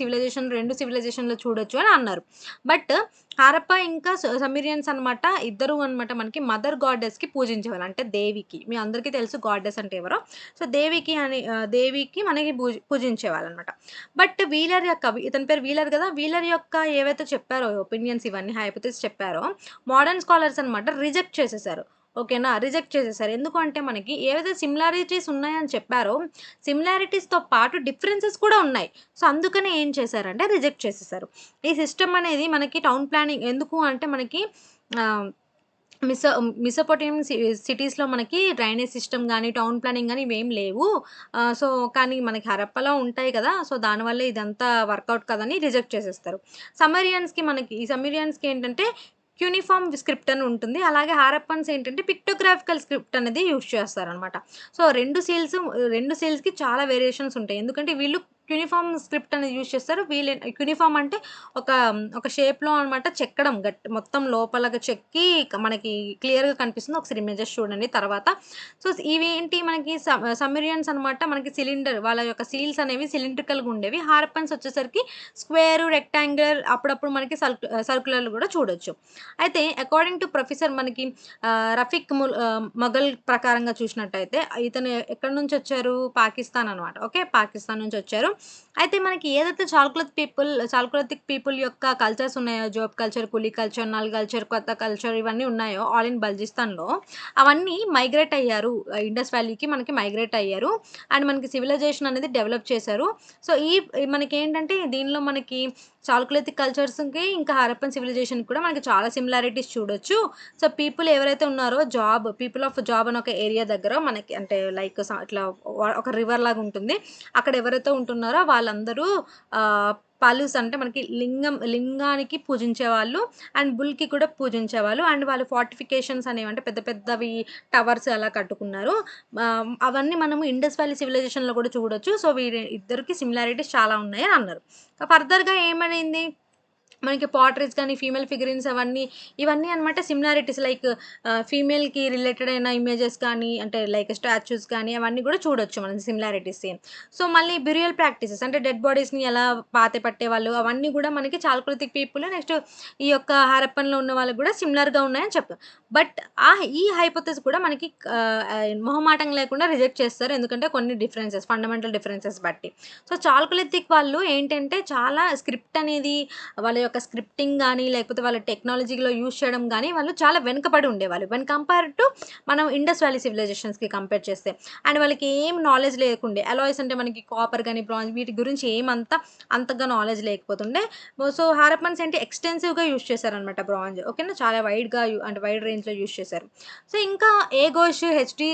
S1: 2 సివిలైజేషన్‌లో చూడొచ్చు అని అన్నారు. బట్ హారప్ప ఇంకా సమిరియన్స్ అనమాట ఇద్దరు అనమాట మనకి మదర్ గాడెస్‌కి పూజించేవాళ్ళు. అంటే దేవికి. మీ అందరికీ తెలుసు గాడెస్ అంటే ఎవరో. సో, దేవికి మనకి పూజించేవాళ్ళనమాట. బట్ ఇతని పేరు వీలర్ గదా! వీలర్ యొక్క ఏవైతే చెప్పారో ఒపీనియన్స్ ఇవన్నీ హైపోథెసిస్ చెప్పారో మోడర్న్ స్కాలర్స్ అనమాట రిజెక్ట్ చేసేసారు. ఓకేనా? రిజెక్ట్ చేసేసారు. ఎందుకు అంటే మనకి ఏవైతే సిమిలారిటీస్ ఉన్నాయని చెప్పారో, సిమిలారిటీస్‌తో పాటు డిఫరెన్సెస్ కూడా ఉన్నాయి. సో, అందుకనే ఏం చేశారంటే రిజెక్ట్ చేసేసారు. ఈ సిస్టమ్ అనేది మనకి టౌన్ ప్లానింగ్ ఎందుకు అంటే మనకి ఆహ్, మెసోపోటేమియన్ సిటీస్‌లో మనకి డ్రైనేజ్ సిస్టమ్ గాని, టౌన్ ప్లానింగ్ గాని ఇవేం లేవు. సో, కానీ మనకి హరప్పలో ఉంటాయి కదా! సో, దానివల్ల ఇదంతా వర్కౌట్ కాదని రిజెక్ట్ చేసేస్తారు. ఈ సమ్మేరియన్స్‌కి ఏంటంటే క్యూనిఫార్మ్ స్క్రిప్ట్ అని ఉంటుంది. అలాగే హారప్పన్స్ ఏంటంటే పిక్టోగ్రాఫికల్ స్క్రిప్ట్ అనేది యూజ్ చేస్తారనమాట. సో, 2 సీల్స్‌కి చాలా వేరియేషన్స్ ఉంటాయి. ఎందుకంటే వీళ్ళు క్యూనిఫార్మ్ స్క్రిప్ట్ అనేది యూజ్ చేస్తారు. క్యూనిఫార్మ్ అంటే ఒక ఒక షేప్‌లో అనమాట చెక్కడం మొత్తం లోపలగా చెక్కి మనకి క్లియర్‌గా కనిపిస్తుంది. ఒకసారి ఇమేజెస్ చూడండి తర్వాత. సో, ఇవేంటి మనకి సమ్మేరియన్స్ అనమాట మనకి వాళ్ళ యొక్క సీల్స్ అనేవి సిలిండ్రికల్‌గా ఉండేవి. హారప్పన్స్ వచ్చేసరికి స్క్వేర్, రెక్టాంగులర్ అప్పుడప్పుడు మనకి సర్క్యులర్‌లు కూడా చూడొచ్చు. అయితే అకార్డింగ్ టు ప్రొఫెసర్ మనకి మొఘల్ ప్రకారంగా చూసినట్టయితే ఇతను ఎక్కడి నుంచొచ్చారు? పాకిస్తాన్ అనమాట. ఓకే. పాకిస్తాన్ నుంచొచ్చారు. అయితే మనకి ఏదైతే చాల్కొలిథిక్ పీపుల్ యొక్క కల్చర్స్ ఉన్నాయో Job culture, Quli culture, null culture, కొత్త కల్చర్ ఇవన్నీ ఉన్నాయో ఆల్ ఇన్ బల్జిస్తాన్‌లో అవన్నీ మైగ్రేట్ అయ్యారు. ఇండస్ వ్యాలీకి మనకి మైగ్రేట్ అయ్యారు. అండ్ మనకి సివిలైజేషన్ అనేది డెవలప్ చేశారు. సో, మనకేంటంటే దీనిలో మనకి చాల్కొలిథిక్ కల్చర్స్‌కి ఇంకా హరప్పన్ సివిలైజేషన్‌కి కూడా మనకి చాలా సిమిలారిటీస్ చూడొచ్చు. సో, పీపుల్ ఎవరైతే ఉన్నారో పీపుల్ ఆఫ్ జాబ్ అని ఒక ఏరియా దగ్గర మనకి అంటే లైక్ ఇట్లా ఒక రివర్ లాగా ఉంటుంది. అక్కడ ఎవరైతే ఉంటున్నారో వాళ్ళందరూ ఆహ్, పాలుస్ అంటే మనకి లింగానికి పూజించేవాళ్ళు. అండ్ బుల్‌కి కూడా పూజించేవాళ్ళు. అండ్ వాళ్ళు ఫోర్టిఫికేషన్స్ అనేవి అంటే పెద్ద పెద్దవి టవర్స్ అలా కట్టుకున్నారు. అవన్నీ మనము ఇండస్ వ్యాలీ సివిలైజేషన్‌లో కూడా చూడొచ్చు. సో, ఇద్దరికి సిమిలారిటీస్ చాలా ఉన్నాయి అని అన్నారు. ఫర్దర్‌గా ఏమయింది? మనకి పాట్రీస్ కానీ, ఫీమేల్ ఫిగరిన్స్ ఇవన్నీ అనమాట సిమిలారిటీస్ లైక్ ఫీమేల్‌కి రిలేటెడ్ అయిన ఇమేజెస్ కానీ, అంటే లైక్ స్టాచ్యూస్ కానీ అవన్నీ కూడా చూడొచ్చు మనం సిమిలారిటీస్ సేమ్. సో, మళ్ళీ బ్యూరియల్ ప్రాక్టీసెస్ అంటే డెడ్ బాడీస్‌ని ఎలా పాతి పట్టేవాళ్ళు అవన్నీ కూడా మనకి చాల్కోలిథిక్ పీపుల్ నెక్స్ట్ ఈ యొక్క హారప్పన్‌లో ఉన్న వాళ్ళకి కూడా సిమిలర్‌గా ఉన్నాయని చెప్తాం. బట్ ఈ హైపోథెసిస్ కూడా మనకి మొహమాటం లేకుండా రిజెక్ట్ చేస్తారు. ఎందుకంటే కొన్ని డిఫరెన్సెస్ ఫండమెంటల్ డిఫరెన్సెస్ బట్టి. సో, చాల్కోలిథిక్ వాళ్ళు ఏంటంటే చాలా స్క్రిప్ట్ అనేది వాళ్ళ యొక్క స్క్రిప్టింగ్ గానీ, లేకపోతే వాళ్ళ టెక్నాలజీలో యూజ్ చేయడం గానీ, వాళ్ళు చాలా వెనకబడి ఉండేవాళ్ళు. వెన్ కంపేర్డ్ టు మనం ఇండస్ వ్యాలీ సివిలైజేషన్స్‌కి కంపేర్ చేస్తే. అండ్ వాళ్ళకి ఏం నాలెడ్జ్ లేకుండే. అలాయ్స్ అంటే మనకి కాపర్ గానీ, బ్రాంజ్ వీటి గురించి అంతగా నాలెడ్జ్ లేకపోతుండే. సో, హారప్పన్స్ ఏంటి ఎక్స్‌టెన్సివ్‌గా యూజ్ చేశారనమాట బ్రాంజ్. ఓకేనా. చాలా వైడ్‌గా అంటే వైడ్ రేంజ్‌లో యూజ్ చేశారు. సో, ఇంకా ఏ ఘోష్, హెచ్‌డి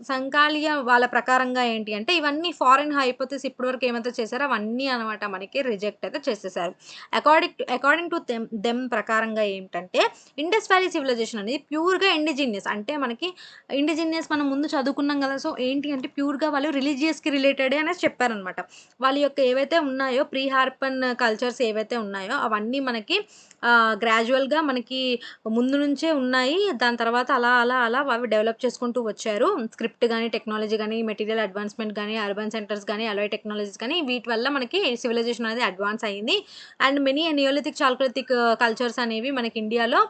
S1: సంకాలియ వాళ్ళ ప్రకారంగా ఏంటి అంటే, ఇవన్నీ ఫారెన్ హైపోథెసిస్ ఇప్పటివరకు ఏమైతే చేశారో అవన్నీ అనమాట మనకి రిజెక్ట్ అయితే చేసేసారు. అకార్డింగ్ టు దెమ్ ప్రకారంగా ఏంటంటే, ఇండస్ వ్యాలీ సివిలైజేషన్ అనేది ప్యూర్‌గా ఇండిజినియస్. అంటే మనకి ఇండిజినియస్ మనం ముందు చదువుకున్నాం గదా! సో, ఏంటి అంటే ప్యూర్‌గా వాళ్ళు రిలీజియస్‌కి రిలేటెడే అనేసి చెప్పారనమాట. వాళ్ళ యొక్క ఏవైతే ఉన్నాయో ప్రీ హార్పన్ కల్చర్స్ ఏవైతే ఉన్నాయో అవన్నీ మనకి గ్రాడ్యువల్‌గా మనకి ముందు నుంచే ఉన్నాయి. దాని తర్వాత అలా అవి డెవలప్ చేసుకుంటూ వచ్చారు. స్క్రిప్ట్ గాని, టెక్నాలజీ గాని, మెటీరియల్ అడ్వాన్స్‌మెంట్ గాని, అర్బన్ సెంటర్స్ గాని, అలాయ్ టెక్నాలజీస్ గాని వీటి వల్ల మనకి సివిలైజేషన్ అనేది అడ్వాన్స్ అయింది. And many neolithic, chalcolithic cultures అనేవి మనకి ఇండియాలో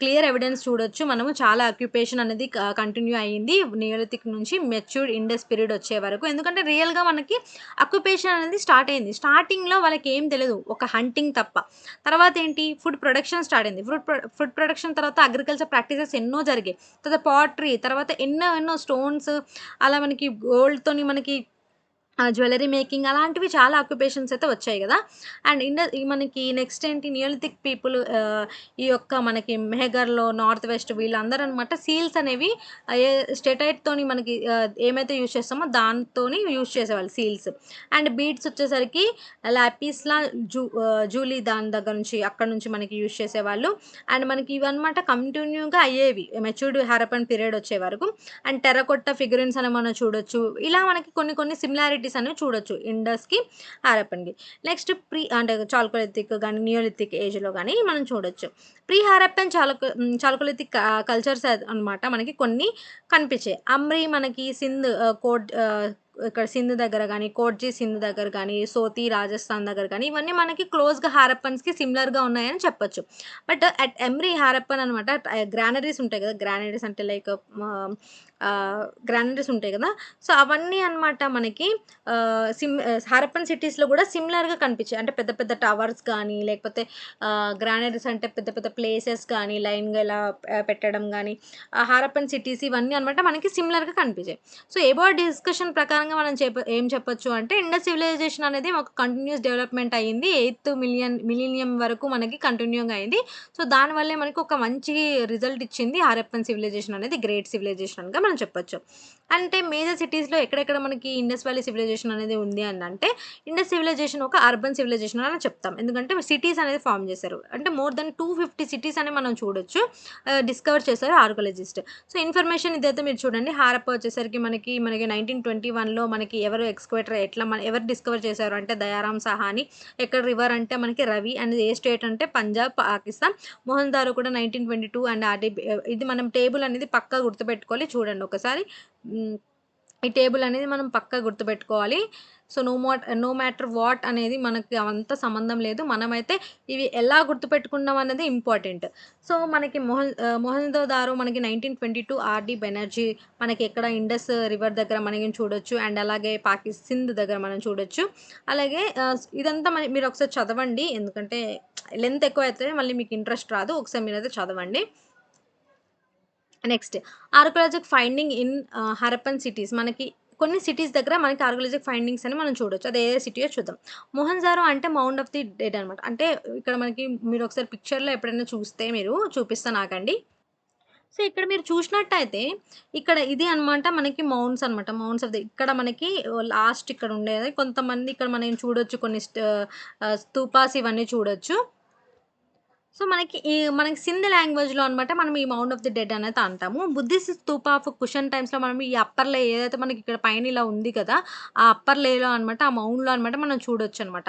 S1: క్లియర్ ఎవిడెన్స్ చూడొచ్చు. మనము చాలా ఆక్యుపేషన్ అనేది కంటిన్యూ అయ్యింది. నియోలిథిక్ నుంచి మెచ్యూర్డ్ ఇండస్ పీరియడ్ వచ్చే వరకు. ఎందుకంటే రియల్‌గా మనకి ఆక్యుపేషన్ అనేది స్టార్ట్ అయింది. స్టార్టింగ్‌లో వాళ్ళకేం తెలీదు. ఒక హంటింగ్ తప్ప. తర్వాత ఏంటి ఫుడ్ ప్రొడక్షన్ స్టార్ట్ అయింది. ఫుడ్ ప్రొడక్షన్ తర్వాత అగ్రికల్చర్ ప్రాక్టీసెస్ ఎన్నో జరిగాయి. తర్వాత పాటరీ, తర్వాత ఎన్నో స్టోన్స్ అలా మనకి గోల్డ్‌తోని మనకి జ్యువెల్లరీ మేకింగ్ అలాంటివి చాలా ఆక్యుపేషన్స్ అయితే వచ్చాయి గదా! అండ్ ఈ మనకి నెక్స్ట్ ఏంటి నియోలిథిక్ పీపుల్ ఈ యొక్క మనకి మెహగర్‌లో నార్త్ వెస్ట్ వీళ్ళందరూ అనమాట సీల్స్ అనేవి ఏ స్టెటైట్‌తోని మనకి ఏమైతే యూజ్ చేస్తామో దాంతోని యూజ్ చేసేవాళ్ళు సీల్స్. అండ్ బీడ్స్ వచ్చేసరికి లాపిస్‌లా జూలీ దాని దగ్గర నుంచి అక్కడి నుంచి మనకి యూజ్ చేసేవాళ్ళు. అండ్ మనకి ఇవన్నమాట కంటిన్యూగా అయ్యేవి మెచ్యూర్డ్ హారప్పన్ పీరియడ్ వచ్చే వరకు. అండ్ టెర్రకోట్టా ఫిగరిన్స్ అని మనం చూడొచ్చు. ఇలా మనకి కొన్ని సిమిలారిటీస్ అనేవి చూడొచ్చు ఇండస్‌కి, హారప్పన్‌కి. నెక్స్ట్ అంటే చాల్కోలిథిక్ గాని, నియోలిథిక్ ఏజ్‌లో గాని మనం చూడొచ్చు. ప్రీ హారప్పన్ చాల్కోలిథిక్ కల్చర్స్ అనమాట మనకి కొన్ని కనిపించాయి. అమ్రి మనకి సింధ్ ఇక్కడ సింధ్ దగ్గర గాని, కోట్జీ సింధ్ దగ్గర గాని, సోతి రాజస్థాన్ దగ్గర గాని ఇవన్నీ మనకి క్లోజ్‌గా హారప్పన్స్‌కి సిమిలర్‌గా ఉన్నాయని చెప్పొచ్చు. బట్ అట్ ఎమ్రీ హారప్పన్ అనమాట గ్రానరీస్ ఉంటాయి కదా! గ్రానరీస్ అంటే లైక్ గ్రానరీస్ ఉంటాయి కదా! సో, అవన్నీ అనమాట మనకి హారప్పన్ సిటీస్‌లో గూడా సిమిలర్‌గా కనిపించాయి. అంటే పెద్ద పెద్ద టవర్స్ గానీ, లేకపోతే గ్రానరీస్ అంటే పెద్ద పెద్ద ప్లేసెస్ గానీ, లైన్‌గా ఇలా పెట్టడం గానీ, హారప్పన్ సిటీస్ ఇవన్నీ అనమాట మనకి సిమిలర్‌గా కనిపించాయి. సో, ఎబోవ్ డిస్కషన్ ప్రకారంగా మనం ఏం చెప్పొచ్చు అంటే ఇండస్ సివిలైజేషన్ అనేది ఒక కంటిన్యూయస్ డెవలప్‌మెంట్ అయింది. 8థ్ మిలీనియం వరకు మనకి కంటిన్యూ‌గా అయింది. సో, దానివల్లే మనకి ఒక మంచి రిజల్ట్ ఇచ్చింది హారప్పన్ సివిలైజేషన్ అనేది గ్రేట్ సివిలైజేషన్‌గా మనం చెప్పొచ్చు. అంటే మేజర్ సిటీస్‌లో ఎక్కడెక్కడ మనకి ఇండస్ వ్యాలీ సివిలైజేషన్ అనేది ఉంది అంటే ఇండస్ సివిలైజేషన్ ఒక అర్బన్ సివిలైజేషన్ అని చెప్తాం. ఎందుకంటే సిటీస్ అనేది ఫార్మ్ చేశారు. అంటే మోర్ దెన్ 250 సిటీస్ అని మనం చూడొచ్చు. డిస్కవర్ చేశారు ఆర్కియాలజిస్ట్. సో, ఇన్ఫర్మేషన్ ఇదైతే మీరు చూడండి. హారప్ప వచ్చేసరికి మనకి 1921లో మనకి ఎవరు ఎక్స్‌కవేటర్ ఎవరు డిస్కవర్ చేశారు అంటే దయారాం సహాని. ఎక్కడ రివర్ అంటే మనకి రవి అండ్ ఏ స్టేట్ అంటే పంజాబ్, పాకిస్తాన్. మోహన్‌దారో కూడా 1922 అండ్ ఇది మనం టేబుల్ అనేది పక్కా గుర్తుపెట్టుకోవాలి. చూడండి ఒకసారి. హ్మ్. ఈ టేబుల్ అనేది మనం పక్కా గుర్తుపెట్టుకోవాలి. సో, నో మ్యాటర్ వాట్ అనేది మనకి అవంతా సంబంధం లేదు. మనమైతే ఇవి ఎలా గుర్తుపెట్టుకున్నాం అనేది ఇంపార్టెంట్. సో, మనకి మొహంజోదారో మనకి 1922 ఆర్‌డి బెనర్జీ మనకి ఎక్కడ ఇండస్ రివర్ దగ్గర మనం చూడొచ్చు. అండ్ అలాగే సింధ్ దగ్గర మనం చూడొచ్చు. అలాగే ఇదంతా మీరొకసారి చదవండి. ఎందుకంటే లెంత్ ఎక్కువైతే మళ్ళీ మీకు ఇంట్రెస్ట్ రాదు. ఒకసారి మీరైతే చదవండి. Next archaeologic finding in Harappan cities మనకి కొన్ని సిటీస్ దగ్గర మనకి ఆర్కియాలజిక్ ఫైండింగ్స్ అని మనం చూడొచ్చు. అది ఏ సిటీయో చూద్దాం. మొహంజారో అంటే మౌండ్ ఆఫ్ ది డెడ్ అనమాట. అంటే ఇక్కడ మనకి మీరు ఒకసారి పిక్చర్‌లో ఎప్పుడైనా చూస్తే చూపిస్తాను ఆగండి. సో, ఇక్కడ మీరు చూసినట్టయితే ఇక్కడ ఇది అనమాట మనకి మౌండ్స్ అనమాట. మౌండ్స్ ఆఫ్ ది ఇక్కడ మనకి లాస్ట్ ఇక్కడ ఉండేది. కొంతమంది ఇక్కడ మనం చూడొచ్చు కొన్ని స్తూపాస్ ఇవన్నీ చూడొచ్చు. సో, మనకి సింధ్ లాంగ్వేజ్‌లో అనమాట మనం ఈ మౌండ్ ఆఫ్ ది డెడ్ అనేది అంటాము. బుద్ధిస్ట్ స్తూప ఆఫ్ కుషన్ టైమ్స్‌లో మనం ఈ అప్పర్ లే ఏదైతే మనకి ఇక్కడ పైన ఇలా ఉంది కదా! ఆ అప్పర్ లేలో అనమాట, ఆ మౌండ్‌లో అనమాట మనం చూడొచ్చనమాట.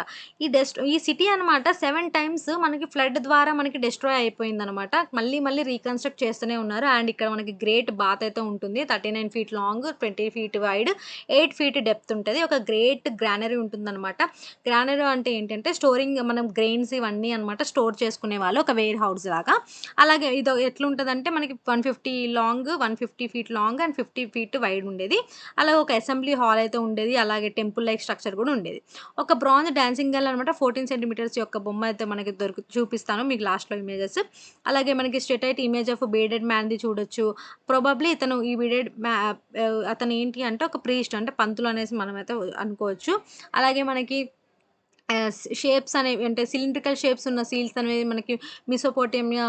S1: ఈ సిటీ అనమాట 7 టైమ్స్ మనకి ఫ్లడ్ ద్వారా మనకి డెస్ట్రాయ్ అయిపోయిందనమాట. మళ్ళీ మళ్ళీ రీకన్‌స్ట్రక్ట్ చేస్తూనే ఉన్నారు. అండ్ ఇక్కడ మనకి గ్రేట్ బాత్ అయితే ఉంటుంది. 39 feet long, 20 feet wide, 8 feet depth ఉంటది. ఒక గ్రేట్ గ్రానరీ ఉంటుందనమాట. గ్రానరీ అంటే ఏంటంటే స్టోరింగ్ మనం గ్రెయిన్స్ ఇవన్నీ అనమాట స్టోర్ చేసుకునేవాళ్ళు. ఒక వేర్ హౌస్ లాగా. అలాగే ఇదో ఎట్లుంటదంటే మనకి 150 long, 150 feet long and 50 feet wide ఉండేది. అలాగే ఒక అసెంబ్లీ హాల్ అయితే ఉండేది. అలాగే టెంపుల్ లైక్ స్ట్రక్చర్ కూడా ఉండేది. ఒక బ్రాంజ్ డాన్సింగ్ గర్ల్ అనమాట 14 సెంటీమీటర్స్ యొక్క బొమ్మ అయితే మనకి చూపిస్తాను మీకు లాస్ట్‌లో ఇమేజెస్. అలాగే మనకి స్టెటైట్ ఇమేజ్ ఆఫ్ బీడెడ్ మ్యాన్‌ది చూడొచ్చు. ప్రాబబ్లీ ఇతను ఈ అతను ఏంటి అంటే ఒక ప్రీస్ట్ అంటే పంతులు అనేసి మనమైతే అనుకోవచ్చు. అలాగే మనకి షేప్స్ అనేవి అంటే సిలిండ్రికల్ షేప్స్ ఉన్న సీల్స్ అనేవి మనకి మెసోపోటేమియా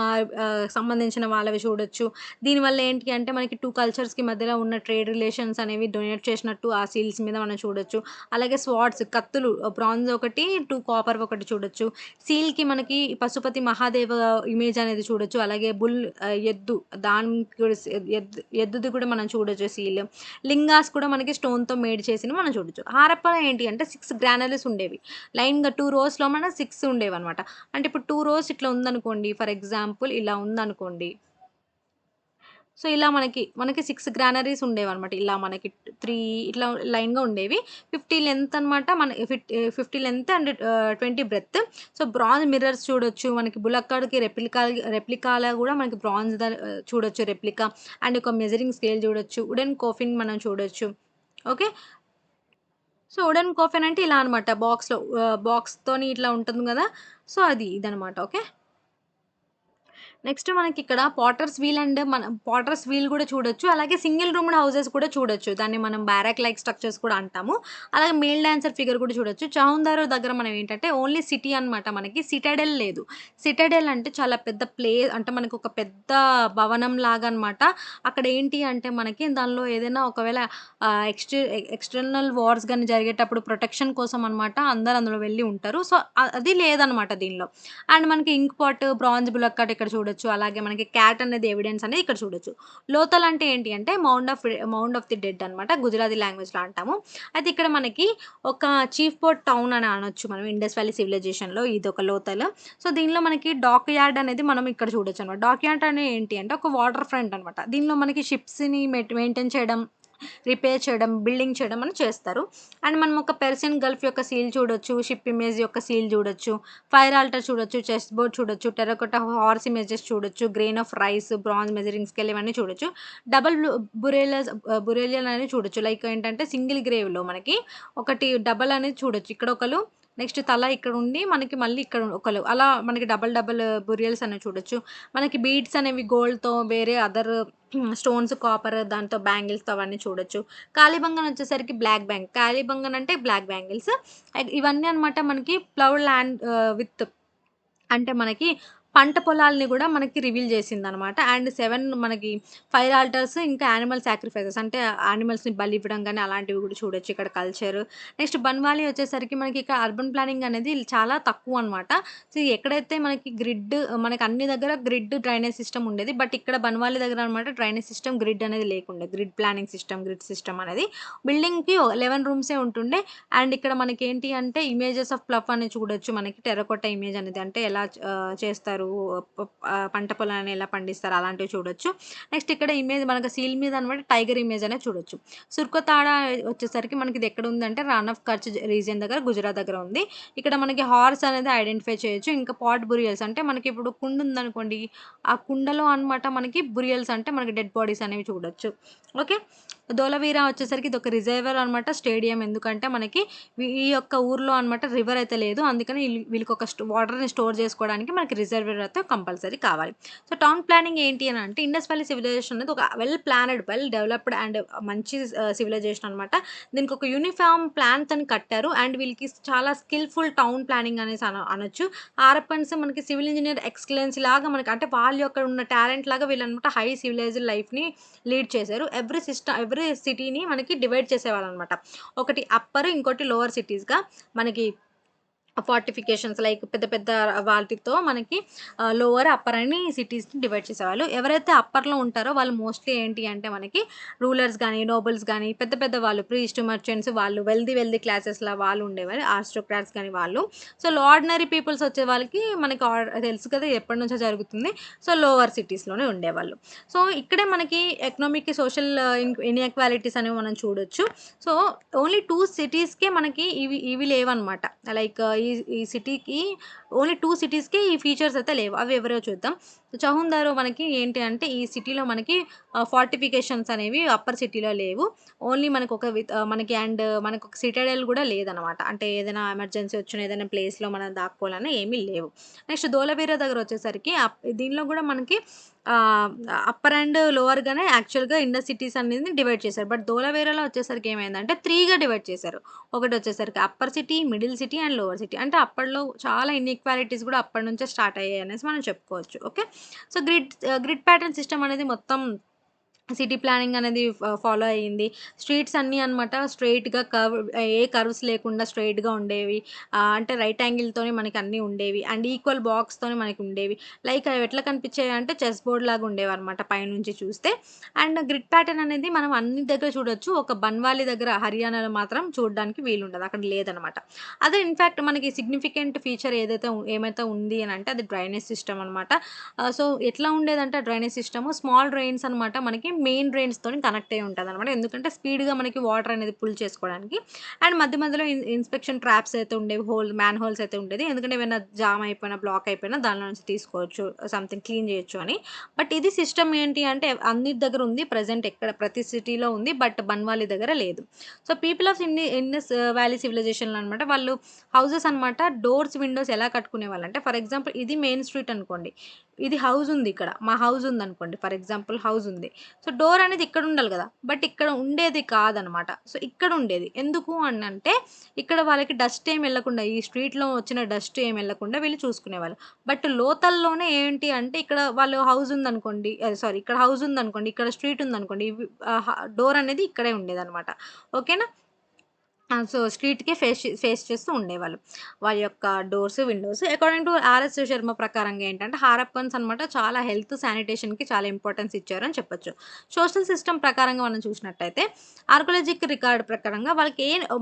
S1: సంబంధించిన వాళ్ళవి చూడొచ్చు. దీనివల్ల ఏంటి అంటే మనకి 2 కల్చర్స్‌కి మధ్యలో ఉన్న ట్రేడ్ రిలేషన్స్ అనేవి డొనేట్ చేసినట్టు ఆ సీల్స్ మీద మనం చూడొచ్చు. అలాగే స్వార్డ్స్ కత్తులు బ్రాంజ్ ఒకటి, 2 కాపర్ ఒకటి చూడొచ్చు. సీల్‌కి మనకి పశుపతి మహాదేవ ఇమేజ్ అనేది చూడొచ్చు. అలాగే ఎద్దు దానికి కూడా ఎద్దుది కూడా మనం చూడొచ్చు సీల్. లింగాస్ కూడా మనకి స్టోన్‌తో మేడ్ చేసినవి మనం చూడొచ్చు. హారప్పలో ఏంటి అంటే 6 గ్రానరీస్ ఉండేవి. లైన్‌గా 2 రోస్‌లో మన 6 ఉండేవన్నమాట. అంటే ఇప్పుడు 2 రోస్ ఇట్లా ఉందనుకోండి. ఫర్ ఎగ్జాంపుల్ ఇలా ఉందనుకోండి. సో, ఇలా మనకి 6 గ్రానరీస్ ఉండేవన్నమాట. ఇలా మనకి 3 ఇట్లా లైన్‌గా ఉండేవి. 50 లెంత్ అనమాట. 50 length and 20 breadth. So, bronze mirrors చూడొచ్చు. మనకి బుల్లక్కాడ్‌కి రెప్లికాలా గూడా మనకి చూడొచ్చు రెప్లికా. అండ్ ఒక మెజరింగ్ స్కేల్ చూడొచ్చు. వుడెన్ కోఫిన్ మనం చూడొచ్చు. ఓకే. సో, వుడెన్ కోఫెన్ అంటే ఇలా అనమాట. బాక్స్‌తోని ఇట్లా ఉంటుంది గదా! సో, ఇదనమాట. ఓకే. నెక్స్ట్ మనకిక్కడ పాటర్స్ వీల్ గూడా చూడొచ్చు. అలాగే సింగిల్ రూమ్డ్ హౌసెస్ కూడా చూడొచ్చు. దాన్ని మనం బ్యారక్ లైక్ స్ట్రక్చర్స్ కూడా అంటాము. అలాగే మేల్ డాన్సర్ ఫిగర్ కూడా చూడొచ్చు. చౌందారో దగ్గర మనం ఏంటంటే ఓన్లీ సిటీ అనమాట మనకి. సిటాడెల్ లేదు. సిటాడెల్ అంటే చాలా పెద్ద అంటే మనకొక పెద్ద భవనం లాగా అనమాట. అక్కడ ఏంటి అంటే మనకి దానిలో ఏదైనా ఒకవేళ ఎక్స్‌టర్నల్ వార్స్ గాని జరిగేటప్పుడు ప్రొటెక్షన్ కోసం అనమాట అందరూ అందులో వెళ్లి ఉంటారు. సో, అది లేదనమాట దీనిలో. అండ్ మనకి ఇంక్ పాట్, బ్రాంజ్ బుల్లక్ ఇక్కడ చూడొచ్చు. అలాగే మనకి క్యాట్ అనేది ఎవిడెన్స్ అనేది ఇక్కడ చూడొచ్చు. లోథల్ అంటే ఏంటి అంటే మౌండ్ ఆఫ్ ది డెడ్ అనమాట. గుజరాతీ లాంగ్వేజ్‌లో అంటాము. అయితే ఇక్కడ మనకి ఒక చీఫ్ పోర్ట్ టౌన్ అని అనొచ్చు మనం ఇండస్ వ్యాలీ సివిలైజేషన్‌లో ఇదొక లోథల్. సో, దీనిలో మనకి డాక్ యార్డ్ అనేది మనం ఇక్కడ చూడొచ్చనమాట. డాక్ యార్డ్ అనేది ఏంటి అంటే ఒక వాటర్ ఫ్రంట్ అనమాట. దీనిలో మనకి షిప్స్‌ని మెయింటైన్ చేయడం, రిపేర్ చేయడం, బిల్డింగ్ చేయడం అని చేస్తారు. అండ్ మనం ఒక పెర్సియన్ గల్ఫ్ యొక్క సీల్ చూడొచ్చు. షిప్ ఇమేజ్ యొక్క సీల్ చూడొచ్చు. ఫైర్ ఆల్టర్ చూడొచ్చు. చెస్ బోర్డ్ చూడొచ్చు. టెర్రకోట హార్స్ ఇమేజెస్ చూడొచ్చు. Grain of rice, bronze measuring scale ఇవన్నీ చూడొచ్చు. డబుల్ బురేలియన్ అనేది చూడొచ్చు. లైక్ ఏంటంటే సింగిల్ గ్రేవ్‌లో మనకి ఒకటి డబల్ అనేది చూడొచ్చు. ఇక్కడ ఒకళ్ళు నెక్స్ట్ తల ఇక్కడుండి మనకి మళ్ళీ ఇక్కడ ఒకళ్ళు అలా మనకి డబుల్ బురియల్స్ అనేవి చూడొచ్చు. మనకి బీడ్స్ అనేవి గోల్డ్‌తో వేరే అదర్ స్టోన్స్, కాపర్ దాంతో బ్యాంగిల్స్‌తో అవన్నీ చూడొచ్చు. కాళీబంగన్ వచ్చేసరికి కాళీబంగన్ అంటే బ్లాక్ బ్యాంగిల్స్. ఇవన్నీ అనమాట మనకి ప్లౌడ్ ల్యాండ్ అంటే మనకి పంట పొలాల్ని గూడా మనకి రివీల్ చేసిందనమాట. అండ్ 7 మనకి ఫైర్ ఆల్టర్స్ ఇంకా యానిమల్ సాక్రిఫైసెస్ అంటే యానిమల్స్‌ని బలివ్వడం గాని అలాంటివి గూడా చూడొచ్చు ఇక్కడ కల్చర్. నెక్స్ట్ బన్వాలి వచ్చేసరికి మనకి ఇక్కడ అర్బన్ ప్లానింగ్ అనేది చాలా తక్కువనమాట. సో, ఎక్కడైతే మనకి అన్ని దగ్గర గ్రిడ్ డ్రైనేజ్ సిస్టమ్ ఉండేది. బట్ ఇక్కడ బన్వాలి దగ్గర అనమాట డ్రైనేజ్ సిస్టమ్, గ్రిడ్ అనేది లేకుండే. గ్రిడ్ సిస్టమ్ అనేది. బిల్డింగ్‌కి 11 రూమ్సే ఉంటుండే. అండ్ ఇక్కడ మనకేంటి అంటే ఇమేజెస్ ఆఫ్ ఫ్లఫ్ అని చూడొచ్చు. మనకి టెర్రకోట ఇమేజ్ అనేది అంటే ఎలా చేస్తారు, పంట పొలాన్ని ఎలా పండిస్తారు అలాంటివి చూడొచ్చు. నెక్స్ట్ ఇక్కడ ఇమేజ్ మనకు సీల్ మీద అనమాట టైగర్ ఇమేజ్ అనేది చూడొచ్చు. సుర్కోతాడ వచ్చేసరికి మనకి ఇది ఎక్కడ ఉందంటే రాన్ ఆఫ్ కచ్ రీజియన్ దగ్గర గుజరాత్ దగ్గర ఉంది. ఇక్కడ మనకి హార్స్ అనేది ఐడెంటిఫై చేయొచ్చు. ఇంకా పాట్ బురియల్స్ అంటే మనకి ఇప్పుడు కుండ ఉందనుకోండి. ఆ కుండలో అనమాట మనకి బురియల్స్ అంటే మనకి డెడ్ బాడీస్ అనేవి చూడొచ్చు. ఓకే. ధోలవీర వచ్చేసరికి ఇదొక రిజర్వాయర్ అనమాట. స్టేడియం ఎందుకంటే మనకి ఈ యొక్క ఊర్లో అనమాట రివర్ అయితే లేదు. అందుకని వీళ్ళకొక వాటర్‌ని స్టోర్ చేసుకోవడానికి మనకి రిజర్వాయర్ అయితే కంపల్సరీ కావాలి. సో, టౌన్ ప్లానింగ్ ఏంటి అని అంటే ఇండస్ వ్యాలీ సివిలైజేషన్ అనేది ఒక వెల్ డెవలప్డ్ అండ్ మంచి సివిలైజేషన్ అనమాట. దీనికి ఒక యూనిఫార్మ్ ప్లాన్‌తోని కట్టారు. అండ్ వీళ్ళకి చాలా స్కిల్‌ఫుల్ టౌన్ ప్లానింగ్ అనేసి అనొచ్చు. హారప్పన్స్ మనకి సివిల్ ఇంజినీర్ ఎక్సలెన్సీ లాగా మనకి అంటే వాళ్ళ యొక్క ఉన్న టాలెంట్ లాగా వీళ్ళనమాట హై సివిలైజ్డ్ లైఫ్‌ని లీడ్ చేశారు. ఎవ్రీ సిటీని మనకి డివైడ్ చేసేవాళ్ళనమాట. ఒకటి అప్పర్, ఇంకోటి లోవర్ సిటీస్‌గా మనకి ఫార్టిఫికేషన్స్ లైక్ పెద్ద పెద్ద వాటితో మనకి లోవర్, అప్పర్ అని సిటీస్‌ని డివైడ్ చేసేవాళ్ళు. ఎవరైతే అప్పర్‌లో ఉంటారో వాళ్ళు మోస్ట్‌లీ ఏంటి అంటే మనకి రూలర్స్ గానీ, నోబుల్స్ గానీ, పెద్ద పెద్ద వాళ్ళు ప్రీస్ట్, మర్చెంట్స్ వాళ్ళు వెల్తీ క్లాసెస్‌ల వాళ్ళు ఉండేవారు. ఆరిస్టోక్రాట్స్ గానీ వాళ్ళు. సో, ఆర్డినరీ పీపుల్స్ వచ్చే వాళ్ళకి మనకి తెలుసు కదా! ఎప్పటినుంచో జరుగుతుంది. సో, లోవర్ సిటీస్‌లోనే ఉండేవాళ్ళు. సో, ఇక్కడే మనకి ఎకనామిక్, సోషల్ ఇన్‌ఈక్వాలిటీస్ అనేవి మనం చూడొచ్చు. సో, ఓన్లీ 2 సిటీస్‌కే మనకి ఇవి లేవనమాట. లైక్ ఈ సిటీకి ఓన్లీ 2 సిటీస్‌కే ఈ ఫీచర్స్ అయితే లేవు. అవి ఎవరో చూద్దాం. చహుందారో మనకి ఏంటి అంటే ఈ సిటీలో మనకి ఫోర్టిఫికేషన్స్ అనేవి అప్పర్ సిటీలో లేవు. ఓన్లీ మనకి అండ్ మనకొక సిటాడెల్ గూడా లేదనమాట. అంటే ఏదైనా ఎమర్జెన్సీ వచ్చిన ఏదైనా ప్లేస్‌లో మనం దాక్కోవాలన్నా ఏమీ లేవు. నెక్స్ట్ ధోలవీర దగ్గరొచ్చేసరికి దీనిలో గూడా మనకి ఆహ్, అప్పర్ అండ్ లోవర్‌గానే యాక్చువల్‌గా ఇండస్ సిటీస్ అనేది డివైడ్ చేశారు. బట్ ధోలవీరలో వచ్చేసరికి ఏమైందంటే 3గా డివైడ్ చేశారు. ఒకటొచ్చేసరికి upper city, middle city and lower city. అంటే అప్పట్లో చాలా ఇన్‌ఈక్వాలిటీస్ గూడా అప్పటి నుంచే స్టార్ట్ అయ్యాయి అనేసి మనం చెప్పుకోవచ్చు. Okay. So, grid pattern system అనేది మొత్తం సిటీ ప్లానింగ్ అనేది ఫాలో అయ్యింది. స్ట్రీట్స్ అన్నీ అనమాట స్ట్రెయిట్‌గా ఏ కర్వ్స్ లేకుండా స్ట్రెయిట్‌గా ఉండేవి. అంటే రైట్ యాంగిల్‌తోనే మనకి అన్నీ ఉండేవి. అండ్ ఈక్వల్ బాక్స్‌తోనే మనకి ఉండేవి. లైక్ అవి ఎట్లా కనిపించాయంటే చెస్ బోర్డ్ లాగా ఉండేవన్నమాట పైనుంచి చూస్తే. అండ్ గ్రిడ్ ప్యాటర్న్ అనేది మనం అన్ని దగ్గర చూడొచ్చు. ఒక బన్వాలి దగ్గర హర్యానాలో మాత్రం చూడడానికి వీలుండదు. అక్కడ లేదనమాట. అదే ఇన్‌ఫాక్ట్ మనకి సిగ్నిఫికెంట్ ఫీచర్ ఏమైతే ఉంది అనంటే అది డ్రైనేజ్ సిస్టమ్ అనమాట. సో, ఎట్లా ఉండేదంటే డ్రైనేజ్ సిస్టము స్మాల్ డ్రైన్స్ అనమాట మనకి మెయిన్ డ్రైన్స్‌తోని కనెక్ట్ అయ్యి ఉంటదనమాట. ఎందుకంటే స్పీడ్‌గా మనకి వాటర్ అనేది పుల్ చేసుకోవడానికి. అండ్ మధ్య మధ్యలో ఇన్స్‌పెక్షన్ ట్రాప్స్ అయితే ఉండేవి. మ్యాన్ హోల్స్ అయితే ఉండేది. ఎందుకంటే ఏమైనా జామ్ అయిపోయినా, బ్లాక్ అయిపోయినా దానిలో నుంచి తీసుకోవచ్చు. సంథింగ్ క్లీన్ చేయొచ్చు అని. బట్ ఇది సిస్టమ్ ఏంటి అంటే అన్నిటి దగ్గర ఉంది. ప్రెజెంట్ ప్రతి సిటీలో ఉంది. బట్ బన్వాలి దగ్గర లేదు. So, people of Indus valley సివిలైజేషన్‌లో అనమాట వాళ్ళు హౌసెస్ అనమాట డోర్స్, విండోస్ ఎలా కట్టుకునేవాళ్ళంటే ఫర్ ఎగ్జాంపుల్ ఇది మెయిన్ స్ట్రీట్ అనుకోండి. ఇది హౌస్ ఉంది ఇక్కడ. మా హౌస్ ఉందనుకోండి. ఫర్ ఎగ్జాంపుల్ హౌస్ ఉంది. సో, డోర్ అనేది ఇక్కడ ఉండాలి గదా! బట్ ఇక్కడ ఉండేది కాదనమాట. సో, ఇక్కడ ఉండేది. ఎందుకు అనంటే ఇక్కడ వాళ్ళకి డస్ట్ ఏమి ఎళ్ళకుండా ఈ స్ట్రీట్‌లో వచ్చిన డస్ట్ ఏమి ఎళ్ళకుండా వీళ్ళు చూసుకునేవాళ్ళు. బట్ లోతల్లోనే ఏంటి అంటే ఇక్కడ వాళ్ళు హౌస్ ఉందనుకోండి. సారీ ఇక్కడ హౌస్ ఉందనుకోండి. ఇక్కడ స్ట్రీట్ ఉందనుకోండి. ఇవి డోర్ అనేది ఇక్కడే ఉండేదనమాట. ఓకేనా? సో, స్ట్రీట్‌కే ఫేస్ చేస్తూ ఉండేవాళ్ళు. వాళ్ళ యొక్క doors, Windows. According to RS Sharma ప్రకారంగా ఏంటంటే, హారప్పన్స్ అనమాట చాలా హెల్త్, శానిటేషన్‌కి చాలా ఇంపార్టెన్స్ ఇచ్చారని చెప్పొచ్చు. సోషల్ సిస్టమ్ ప్రకారంగా మనం చూసినట్టయితే, ఆర్కియాలజికల్ రికార్డ్ ప్రకారంగా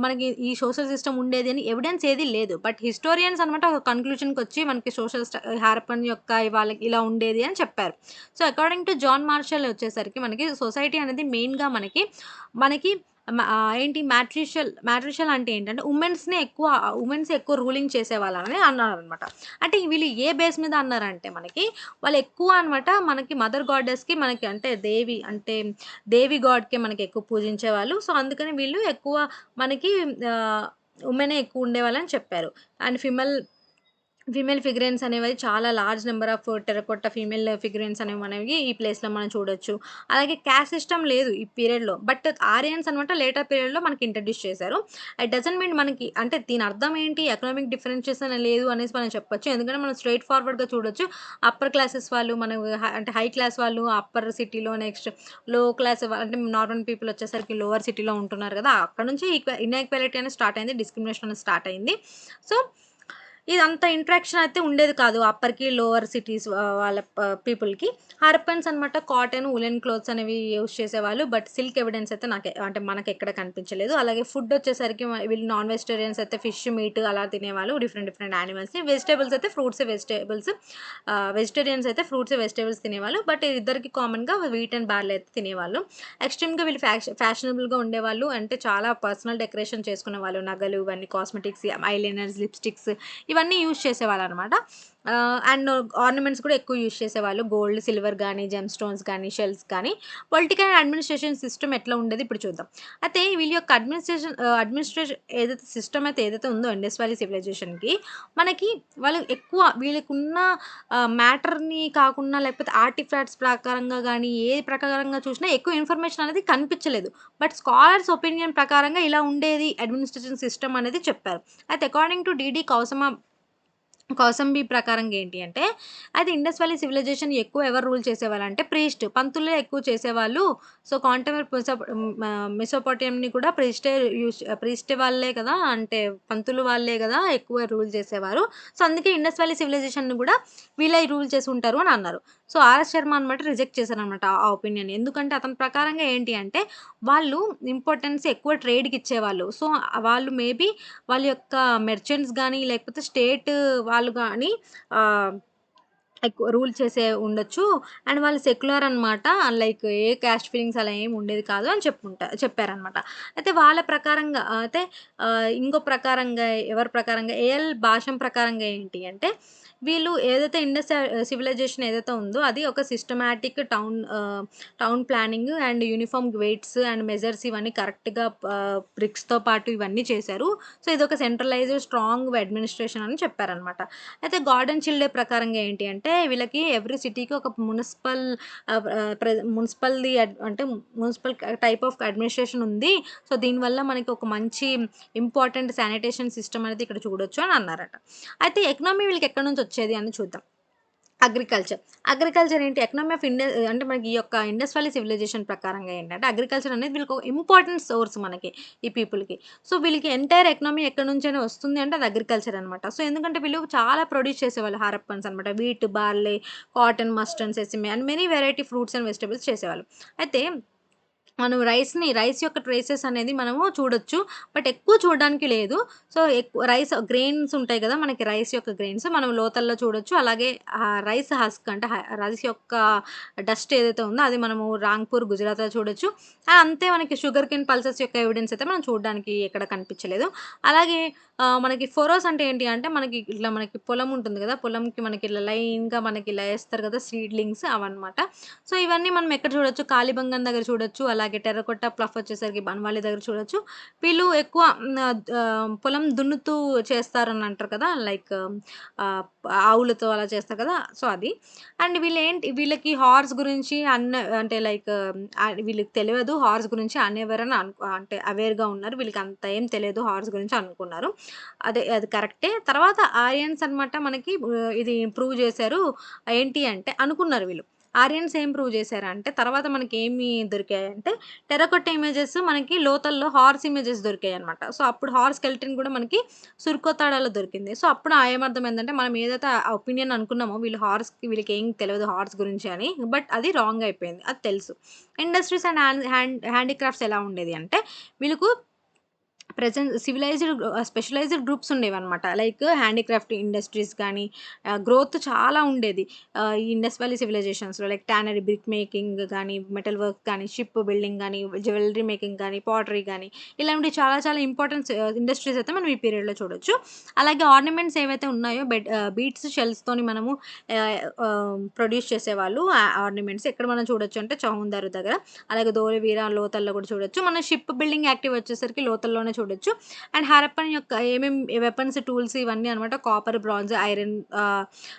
S1: మనకి ఈ సోషల్ సిస్టమ్ ఉండేది అని ఎవిడెన్స్ ఏది లేదు. బట్ హిస్టోరియన్స్ అనమాట ఒక కన్క్లూషన్‌కొచ్చి మనకి హారప్పన్ యొక్క వాళ్ళకి ఇలా ఉండేది అని చెప్పారు. So, according to John Marshall వచ్చేసరికి మనకి సొసైటీ అనేది మెయిన్‌గా మనకి ఏంటి మ్యాట్రిషియల్ అంటే ఏంటంటే ఉమెన్స్ ఎక్కువ రూలింగ్ చేసేవాళ్ళని అన్నారనమాట. అంటే వీళ్ళు ఏ బేస్ మీద అన్నారంటే వాళ్ళు ఎక్కువ అనమాట మనకి మదర్ గాడెస్‌కి మనకి అంటే దేవి గాడ్‌కే మనకి ఎక్కువ పూజించేవాళ్ళు. సో, అందుకని వీళ్ళు ఎక్కువ మనకి ఆహ్, ఉమెనే ఎక్కువ ఉండేవాళ్ళని చెప్పారు. అండ్ ఫీమేల్ ఫిగరెన్స్ అనేవి చాలా లార్జ్ నంబర్ ఆఫ్ టెర్రకోట్ట ఫీమేల్ ఫిగరెన్స్ అనేవి ఈ ప్లేస్‌లో మనం చూడొచ్చు. అలాగే క్యాస్ట్ సిస్టమ్ లేదు ఈ పీరియడ్‌లో. బట్ ఆరియన్స్ అనమాట లేటర్ పీరియడ్‌లో మనకి ఇంట్రొడ్యూస్ చేశారు. ఇట్ డజంట్ మీన్ మనకి అంటే దీని అర్థం ఏంటి ఎకనామిక్ డిఫరెన్షియేషన్ అని లేదు అనేసి మనం చెప్పొచ్చు. ఎందుకంటే మనం స్ట్రెయిట్ ఫార్వర్డ్‌గా చూడొచ్చు. అప్పర్ క్లాసెస్ వాళ్ళు అంటే హై క్లాస్ వాళ్ళు అప్పర్ సిటీలో నెక్స్ట్ లో క్లాస్ అంటే నార్మల్ పీపుల్ వచ్చేసరికి లోవర్ సిటీలో ఉంటున్నారు కదా! అక్కడ నుంచి ఇన్‌ఈక్వాలిటీ అనేది స్టార్ట్ అయింది. డిస్క్రిమినేషన్ అనేది స్టార్ట్ అయింది. సో, ఇదంత ఇంటరాక్షన్ అయితే ఉండేది కాదు. అప్పర్‌కి, లోవర్ సిటీస్ వాళ్ళ పీపుల్‌కి. హరప్పన్స్ అనమాట కాటన్, వూలెన్ క్లోత్స్ అనేవి యూజ్ చేసేవాళ్ళు. బట్ సిల్క్ ఎవిడెన్స్ అయితే అంటే మనకెక్కడ కనిపించలేదు. అలాగే ఫుడ్ వచ్చేసరికి వీళ్ళు నాన్ వెజిటేరియన్స్ అయితే ఫిష్, మీట్ అలా తినేవాళ్ళు. డిఫరెంట్ డిఫరెంట్ యానిమల్స్‌ని. వెజిటబుల్స్ అయితే వెజిటబుల్స్. వెజిటేరియన్స్ అయితే వెజిటబుల్స్ తినేవాళ్ళు. బట్ ఇద్దరికి కామన్‌గా వీట్ అండ్ బార్లీ అయితే తినేవాళ్ళు. ఎక్స్‌ట్రీమ్‌గా వీళ్ళు ఫ్యాషనబుల్‌గా ఉండేవాళ్ళు. అంటే చాలా పర్సనల్ డెకరేషన్ చేసుకునేవాళ్ళు. నగలు ఇవన్నీ కాస్మెటిక్స్, ఐలైనర్స్, లిప్‌స్టిక్స్ ఇవన్నీ యూజ్ చేసేవాళ్ళనమాట. అండ్ ఆర్నమెంట్స్ కూడా ఎక్కువ యూజ్ చేసేవాళ్ళు. గోల్డ్, సిల్వర్ గానీ, జెమ్ స్టోన్స్ గానీ, షెల్స్ కానీ. పొలిటికల్ అండ్ అడ్మినిస్ట్రేషన్ సిస్టమ్ ఎట్లా ఉండేది ఇప్పుడు చూద్దాం. అయితే వీళ్ళ యొక్క అడ్మినిస్ట్రేషన్ ఏదైతే ఉందో ఇండస్ వ్యాలీ సివిలైజేషన్‌కి మనకి వీళ్ళకున్న మ్యాటర్‌ని కాకుండా లేకపోతే ఆర్టిఫాక్ట్స్ ప్రకారంగా గానీ, ఏ ప్రకారంగా చూసినా ఎక్కువ ఇన్ఫర్మేషన్ అనేది కనిపించలేదు. బట్ స్కాలర్స్ ఒపీనియన్ ప్రకారంగా ఇలా ఉండేది అడ్మినిస్ట్రేషన్ సిస్టమ్ అనేది చెప్పారు. అయితే అకార్డింగ్ టు డీడీ కౌసమా కౌసంబి ప్రకారంగా ఏంటి అంటే, అయితే ఇండస్ వ్యాలీ సివిలైజేషన్ ఎక్కువ ఎవరు రూల్ చేసేవాళ్ళంటే ప్రీస్ట్. పంతులే ఎక్కువ చేసేవాళ్ళు. సో, మెసోపొటేమియాని కూడా ప్రీస్టే వాళ్ళే కదా! అంటే పంతులు వాళ్ళే గదా! ఎక్కువ రూల్ చేసేవారు. సో, అందుకే ఇండస్ వ్యాలీ సివిలైజేషన్‌ని గూడా వీళ్ళే రూల్ చేసుంటారు అని అన్నారు. సో, ఆర్ఎస్ శర్మ అనమాట రిజెక్ట్ చేశారనమాట ఆ ఒపీనియన్‌ని. ఎందుకంటే అతని ప్రకారంగా ఏంటి అంటే, వాళ్ళు ఇంపార్టెన్స్ ఎక్కువ ట్రేడ్‌కిచ్చేవాళ్ళు. సో, వాళ్ళు మేబీ వాళ్ళ యొక్క మెర్చెంట్స్ గాని, లేకపోతే స్టేట్ వాళ్ళు గాని ఆహ్, ఎక్కువ రూల్ చేసే ఉండొచ్చు. అండ్ వాళ్ళు సెక్యులర్ అనమాట. లైక్ ఏ కాస్ట్ ఫీలింగ్స్ అలా ఏమి ఉండేది కాదు అని చెప్పారనమాట. అయితే వాళ్ళ ప్రకారంగా అయితే ఇంకో ప్రకారంగా ఎవరి ప్రకారంగా ఏఎల్ భాషం ప్రకారంగా ఏంటి అంటే, వీళ్ళు ఏదైతే సివిలైజేషన్ ఏదైతే ఉందో అది ఒక systematic town planning and uniform weights and measures ఇవన్నీ కరెక్ట్‌గా బ్రిక్స్‌తో పాటు ఇవన్నీ చేశారు. సో, ఇదొక సెంట్రలైజ్డ్ స్ట్రాంగ్ అడ్మినిస్ట్రేషన్ అని చెప్పారనమాట. అయితే గార్డెన్ చిల్డే ప్రకారంగా ఏంటి అంటే, వీళ్ళకి ఎవ్రీ సిటీకి ఒక ఆహ్, ఆహ్, ప్ర మున్సిపల్‌ది అంటే మున్సిపల్ టైప్ ఆఫ్ అడ్మినిస్ట్రేషన్ ఉంది. సో, దీనివల్ల మనకి ఒక మంచి ఇంపార్టెంట్ శానిటేషన్ సిస్టమ్ అనేది ఇక్కడ చూడొచ్చు అని అన్నారట. అయితే ఎకనామీ వీళ్ళకి ఎక్కడి నుంచి వచ్చేది అని చూద్దాం. అగ్రికల్చర్. అగ్రికల్చర్ ఏంటి? ఎకనామీ ఆఫ్ అంటే మనకి ఈ యొక్క ఇండస్ వ్యాలీ సివిలైజేషన్ ప్రకారంగా ఏంటంటే, అగ్రికల్చర్ అనేది వీళ్ళకి ఒక ఇంపార్టెంట్ సోర్స్ మనకి ఈ పీపుల్‌కి. సో, వీళ్ళకి ఎంటైర్ ఎకనామీ ఎక్కడి నుంచైనా వస్తుంది అంటే అది అగ్రికల్చర్ అనమాట. సో, ఎందుకంటే వీళ్ళు చాలా ప్రొడ్యూస్ చేసేవాళ్ళు హారప్పన్స్ అనమాట. Wheat, barley, cotton, mustard, sesame and many variety fruits and vegetables చేసేవాళ్ళు. అయితే మనం రైస్ యొక్క ట్రేసెస్ అనేది మనము చూడొచ్చు. బట్ ఎక్కువ చూడడానికి లేదు. సో, గ్రెయిన్స్ ఉంటాయి గదా! మనకి రైస్ యొక్క గ్రెయిన్స్ మనం లోతల్లో చూడొచ్చు. అలాగే రైస్ హస్క్ అంటే రైస్ యొక్క డస్ట్ ఏదైతే ఉందో అది మనము రాంగ్‌పూర్, గుజరాత్‌లో చూడొచ్చు. అంతే మనకి షుగర్ కేన్ పల్సెస్ యొక్క ఎవిడెన్స్ అయితే మనం చూడడానికి ఎక్కడ కనిపించలేదు. అలాగే మనకి ఫొరోస్ అంటే ఏంటి అంటే మనకి ఇట్లా మనకి పొలం ఉంటుంది గదా! పొలంకి మనకి ఇట్లా లైన్‌గా మనకి ఇలా ఏస్తారు గదా! సీడ్లింగ్స్ అవన్నమాట. సో, ఇవన్నీ మనం ఎక్కడ చూడొచ్చు, కాళీబంగన్ దగ్గర చూడొచ్చు. అలాగే టెర్రకోట ప్లఫ్ వచ్చేసరికి బన్వాలి దగ్గర చూడొచ్చు. వీళ్ళు ఎక్కువ పొలం దున్నుతూ చేస్తారని అంటారు కదా! లైక్ ఆహ్, ఆవులతో అలా చేస్తారు కదా! సో, అది. అండ్ వీళ్ళకి హార్స్ గురించి అంటే లైక్ వీళ్ళకి తెలవదు హార్స్ గురించి అన్‌అవేర్ అని అంటే అవేర్‌గా ఉన్నారు. వీళ్ళకి అంత ఏం తెలియదు హార్స్ గురించి అనుకున్నారు. అది కరెక్టే. తర్వాత ఆరియన్స్ అనమాట మనకి ఇది ప్రూవ్ చేశారు. ఏంటి అంటే అనుకున్నారు వీళ్ళు. ఆరియన్స్ ఏం ప్రూవ్ చేశారంటే, తర్వాత మనకేమి దొరికాయంటే, టెర్రకోట్ట ఇమేజెస్ మనకి లోతల్లో హార్స్ ఇమేజెస్ దొరికాయన్నమాట. సో, అప్పుడు హార్స్ స్కెలిటన్ గూడా మనకి సుర్కోతాడాలో దొరికింది. సో, అప్పుడు ఏమర్థమైందంటే, మనం ఏదైతే ఆ ఒపీనియన్ అనుకున్నామో వీళ్ళకేం తెలవదు హార్స్ గురించి అని. బట్ అది రాంగ్ అయిపోయింది. అది తెలుసు. ఇండస్ట్రీస్ అండ్ హ్యాండీక్రాఫ్ట్స్ ఎలా ఉండేది అంటే, వీళ్ళకు స్పెషలైజ్డ్ గ్రూప్స్ ఉండేవన్నమాట. లైక్ హ్యాండీక్రాఫ్ట్ ఇండస్ట్రీస్ గానీ, గ్రోత్ చాలా ఉండేది. ఈ ఇండస్ వ్యాలీ సివిలైజేషన్స్‌లో లైక్ టానరీ, బ్రిక్ మేకింగ్ గానీ, మెటల్ వర్క్ గానీ, షిప్ బిల్డింగ్ గానీ, జ్యువెలరీ మేకింగ్ గానీ, పాటరీ గానీ, ఇలాంటి చాలా చాలా ఇంపార్టెంట్ ఇండస్ట్రీస్ అయితే మనం ఈ పీరియడ్‌లో చూడొచ్చు. అలాగే ఆర్నమెంట్స్ ఏవైతే ఉన్నాయో బీడ్స్, షెల్స్‌తోని మనము ప్రొడ్యూస్ చేసేవాళ్ళు ఆర్నమెంట్స్. ఎక్కడ మనం చూడొచ్చు అంటే చౌహందారు దగ్గర. అలాగే ధోలవీర, లోతల్లో కూడా చూడొచ్చు. మన షిప్ బిల్డింగ్ యాక్టివ్ వచ్చేసరికి లోతల్లోనే చూడొచ్చు. అండ్ హారప్పన్ యొక్క వెపన్స్, టూల్స్ ఇవన్నీ అనమాట కాపర్, బ్రాంజ్, ఐరన్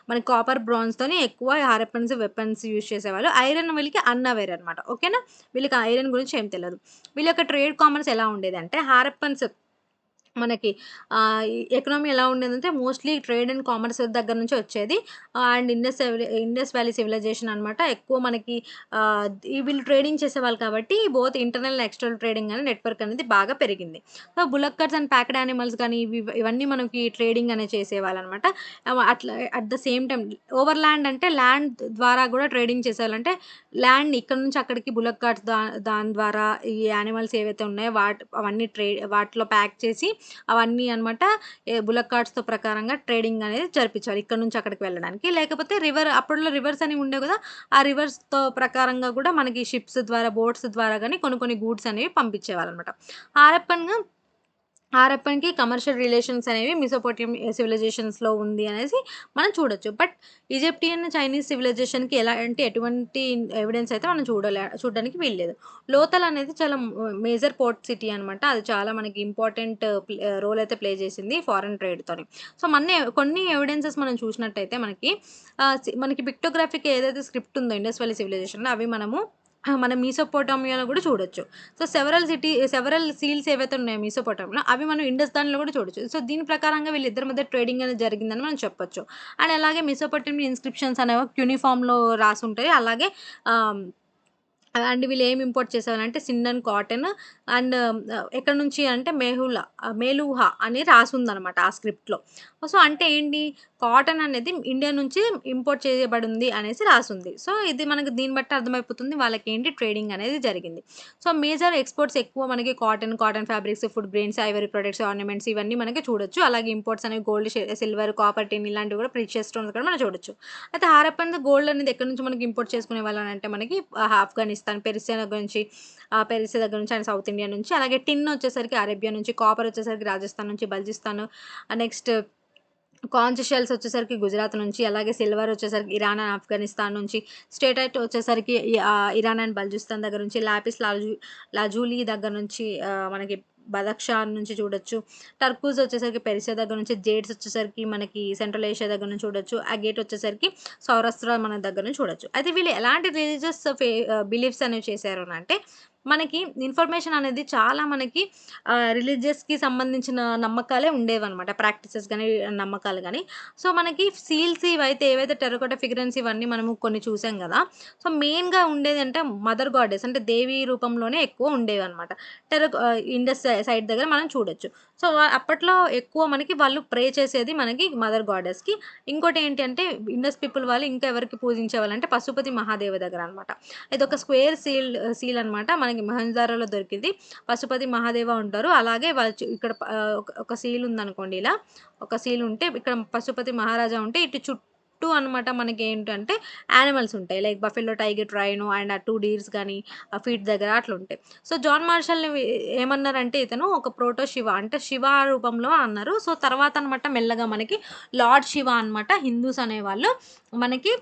S1: మనకి కాపర్, బ్రాంజ్‌తోని ఎక్కువ హారప్పన్స్ వెపన్స్ యూజ్ చేసేవాళ్ళు. ఐరన్ వీళ్ళకి అన్‌అవేర్ అనమాట. ఓకేనా? వీళ్ళకి ఐరన్ గురించి ఏం తెలవదు. వీళ్ళ యొక్క ట్రేడ్ కామర్స్ ఎలా ఉండేదంటే హారప్పన్స్ మనకి ఎకనామీ ఎలా ఉండేదంటే మోస్ట్‌లీ ట్రేడ్ అండ్ కామర్స్ దగ్గర నుంచే వచ్చేది. అండ్ ఇండస్ వ్యాలీ సివిలైజేషన్ అనమాట. ఎక్కువ మనకి వీళ్ళు ట్రేడింగ్ చేసేవాళ్ళు కాబట్టి both internal and external trading అనేది నెట్‌వర్క్ అనేది బాగా పెరిగింది. So, bullock carts and packed animals గానీ ఇవన్నీ మనకి ట్రేడింగ్ అనేది చేసేవాళ్ళనమాట. అట్లా at the same time overland అంటే ల్యాండ్ ద్వారా గూడా ట్రేడింగ్ చేసేవాళ్ళు. అంటే ల్యాండ్ ఇక్కడి నుంచి అక్కడికి బుల్లక్ కార్ట్స్ దాని ద్వారా ఈ యానిమల్స్ ఏవైతే ఉన్నాయో అవన్నీ వాటిలో ప్యాక్ చేసి అవన్నీ అనమాట బుల్లక్ కార్ట్స్‌తో ప్రకారంగా ట్రేడింగ్ అనేది జరిపించాలి. ఇక్కడి నుంచి అక్కడికి వెళ్ళడానికి. లేకపోతే అప్పట్లో రివర్స్ అనేవి ఉండేవి గదా! ఆ రివర్స్‌తో ప్రకారంగా గూడా మనకి షిప్స్ ద్వారా, బోట్స్ ద్వారా గాని కొన్ని కొన్ని గూడ్స్ అనేవి పంపించేవాళ్ళనమాట. హారప్పన్‌గా హారప్పన్‌కి కమర్షియల్ రిలేషన్స్ అనేవి సివిలైజేషన్స్‌లో ఉంది అనేసి మనం చూడొచ్చు. బట్ ఈజిప్టియన్, చైనీస్ సివిలైజేషన్‌కి ఎటువంటి ఎవిడెన్స్ అయితే మనం చూడడానికి వీల్లేదు. లోథల్ అనేది చాలా మేజర్ పోర్ట్ సిటీ అనమాట. అది చాలా మనకి ఇంపార్టెంట్ రోల్ అయితే ప్లే చేసింది ఫారెన్ ట్రేడ్‌తోని. సో, కొన్ని ఎవిడెన్సెస్ మనం చూసినట్టయితే మనకి మనకి పిక్టోగ్రాఫిక్ ఏదైతే స్క్రిప్ట్ ఉందో ఇండస్ వ్యాలీ సివిలైజేషన్‌లో అవి మనము మనం మెసోపోటామియాలో కూడా చూడొచ్చు. సో, సెవరల్ సీల్స్ ఏవైతే ఉన్నాయో మెసోపోటామియాలో అవి మనం ఇండస్ దానిలో కూడా చూడొచ్చు. సో, దీని ప్రకారంగా వీళ్ళిద్దరి మధ్య ట్రేడింగ్ అనేది జరిగిందని మనం చెప్పొచ్చు. అండ్ అలాగే మెసోపోటామియన్ ఇన్‌స్క్రిప్షన్స్ అనేవి క్యూనిఫార్మ్‌లో రాసుంటాయి. అలాగే ఆహ్ అండ్ వీళ్ళు ఏమి ఇంపోర్ట్ చేసేవాళ్ళంటే సిండన్ కాటన్ అండ్ ఎక్కడి నుంచి అంటే మేలూహా అని రాసుందనమాట ఆ స్క్రిప్ట్‌లో. సో, అంటే ఏంటి కాటన్ అనేది ఇండియా నుంచి ఇంపోర్ట్ చేయబడింది అనేసి రాసుంది. సో, ఇది మనకు దీన్ని బట్టి అర్థమైపోతుంది వాళ్ళకేంటి ట్రేడింగ్ అనేది జరిగింది. సో, మేజర్ ఎక్స్‌పోర్ట్స్ ఎక్కువ మనకి cotton fabrics, food grains, Ivory products, ornaments ఇవన్నీ మనకి చూడొచ్చు. అలాగే ఇంపోర్ట్స్ అనేవి గోల్డ్, సిల్వర్, కాపర్, టిన్ ఇలాంటివి కూడా ప్రీషియస్ స్టోన్స్ కూడా మనం చూడొచ్చు. అయితే హారప్పన్స్ గోల్డ్ అనేది ఎక్కడి నుంచి మనకి ఇంపోర్ట్ చేసుకునేవాళ్ళని అంటే మనకి ఆఫ్ఘనిస్తాన్, పెర్సియా దగ్గర నుంచి పెర్సియా దగ్గర నుంచి అండ్ సౌత్ ఇండియా నుంచి. అలాగే టిన్ వచ్చేసరికి అరేబియా నుంచి, కాపర్ వచ్చేసరికి రాజస్థాన్ నుంచి, బల్జిస్తాన్, నెక్స్ట్ కాంచ్ షెల్స్ వచ్చేసరికి గుజరాత్ నుంచి, అలాగే సిల్వర్ వచ్చేసరికి ఇరాన్ అండ్ ఆఫ్ఘనిస్తాన్ నుంచి, స్టేటైట్ వచ్చేసరికి ఇరాన్ అండ్ బల్జిస్తాన్ దగ్గర నుంచి, లాపిస్ లాజూలీ దగ్గర నుంచి మనకి బదక్షాన్ నుంచి చూడొచ్చు. టర్కూజ్ వచ్చేసరికి పెర్సియా దగ్గర నుంచి, జేడ్స్ వచ్చేసరికి మనకి సెంట్రల్ ఏషియా దగ్గర నుంచి చూడొచ్చు. అగేట్ వచ్చేసరికి సౌరాష్ట్ర మన దగ్గర నుంచి చూడొచ్చు. అయితే వీళ్ళు ఎలాంటి రిలీజియస్ బిలీఫ్స్ అనేవి చేశారు అంటే మనకి ఇన్ఫర్మేషన్ అనేది చాలా మనకి రిలీజియస్‌కి సంబంధించిన నమ్మకాలే ఉండేవన్నమాట. ప్రాక్టీసెస్ గాని, నమ్మకాలు గాని. సో, మనకి సీల్స్ ఇవైతే ఏవైతే టెర్రకోట ఫిగరెన్స్ ఇవన్నీ మనము కొన్ని చూసాం గదా! సో, మెయిన్‌గా ఉండేదంటే మదర్ గాడెస్ అంటే దేవి రూపంలోనే ఎక్కువ ఉండేవన్నమాట. ఇండస్ సైడ్ దగ్గర మనం చూడొచ్చు. సో, అప్పట్లో ఎక్కువ మనకి వాళ్ళు ప్రే చేసేది మనకి మదర్ గాడెస్‌కి. ఇంకోటేంటి అంటే ఇండస్ పీపుల్ వాళ్ళు ఇంకా ఎవరికి పూజించేవాళ్ళంటే పశుపతి మహాదేవ దగ్గర అనమాట. ఇదొక స్క్వేర్ సీల్ అనమాట. మనకి మొహంజదారోలో దొరికింది. పశుపతి మహాదేవ ఉంటారు. అలాగే వాళ్ళు ఇక్కడ ఒక సీల్ ఉందనుకోండి ఇలా. ఒక సీల్ ఉంటే ఇక్కడ పశుపతి మహారాజా ఉంటే ఇటు చుట్టూ అనమాట మనకేంటంటే యానిమల్స్ ఉంటాయి. Like buffalo, tiger, rhino and 2 deers గాని ఫీట్ దగ్గర అట్లుంటాయి. సో, జాన్ మార్షల్‌ని ఏమన్నారంటే ఇతను ఒక ప్రోటో శివ అంటే శివ రూపంలో అన్నారు. సో, తర్వాత అనమాట మెల్లగా మనకి లార్డ్ శివ అనమాట హిందూస్ అనేవాళ్ళు మనకి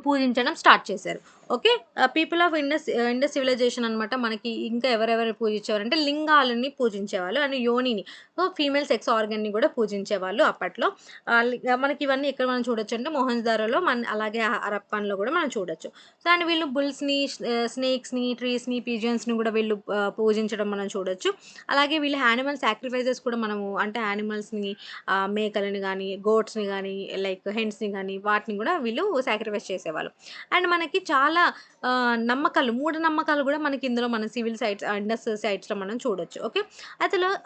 S1: పూజించడం స్టార్ట్ చేశారు. Okay. People of Indus civilisation అనమాట మనకి ఇంకా ఎవరెవరిని పూజించేవారంటే లింగాలని పూజించేవాళ్ళు అండ్ యోనిని. సో, ఫీమేల్ సెక్స్ ఆర్గన్‌ని కూడా పూజించేవాళ్ళు అప్పట్లో. మనకి ఇవన్నీ ఎక్కడ మనం చూడొచ్చంటే మొహంజదారోలో అలాగే హరప్పన్‌లో కూడా మనం చూడొచ్చు. సో, అండ్ వీళ్ళు బుల్స్‌ని, స్నేక్స్‌ని, ట్రీస్‌ని, పిజియన్స్‌ని కూడా వీళ్ళు పూజించడం మనం చూడొచ్చు. అలాగే వీళ్ళు యానిమల్ సాక్రిఫైసెస్ కూడా మనము అంటే యానిమల్స్‌ని మేకలని గానీ, గోట్స్‌ని గానీ, లైక్ హెన్స్‌ని గానీ వాటిని కూడా వీళ్ళు సాక్రిఫైస్ చేసేవాళ్ళు. అండ్ మనకి చాలా నమ్మకాలు, మూఢనమ్మకాలు గూడా మనకి ఇందులో మన ఇండస్ సైట్స్‌లో మనం చూడొచ్చు. ఓకే.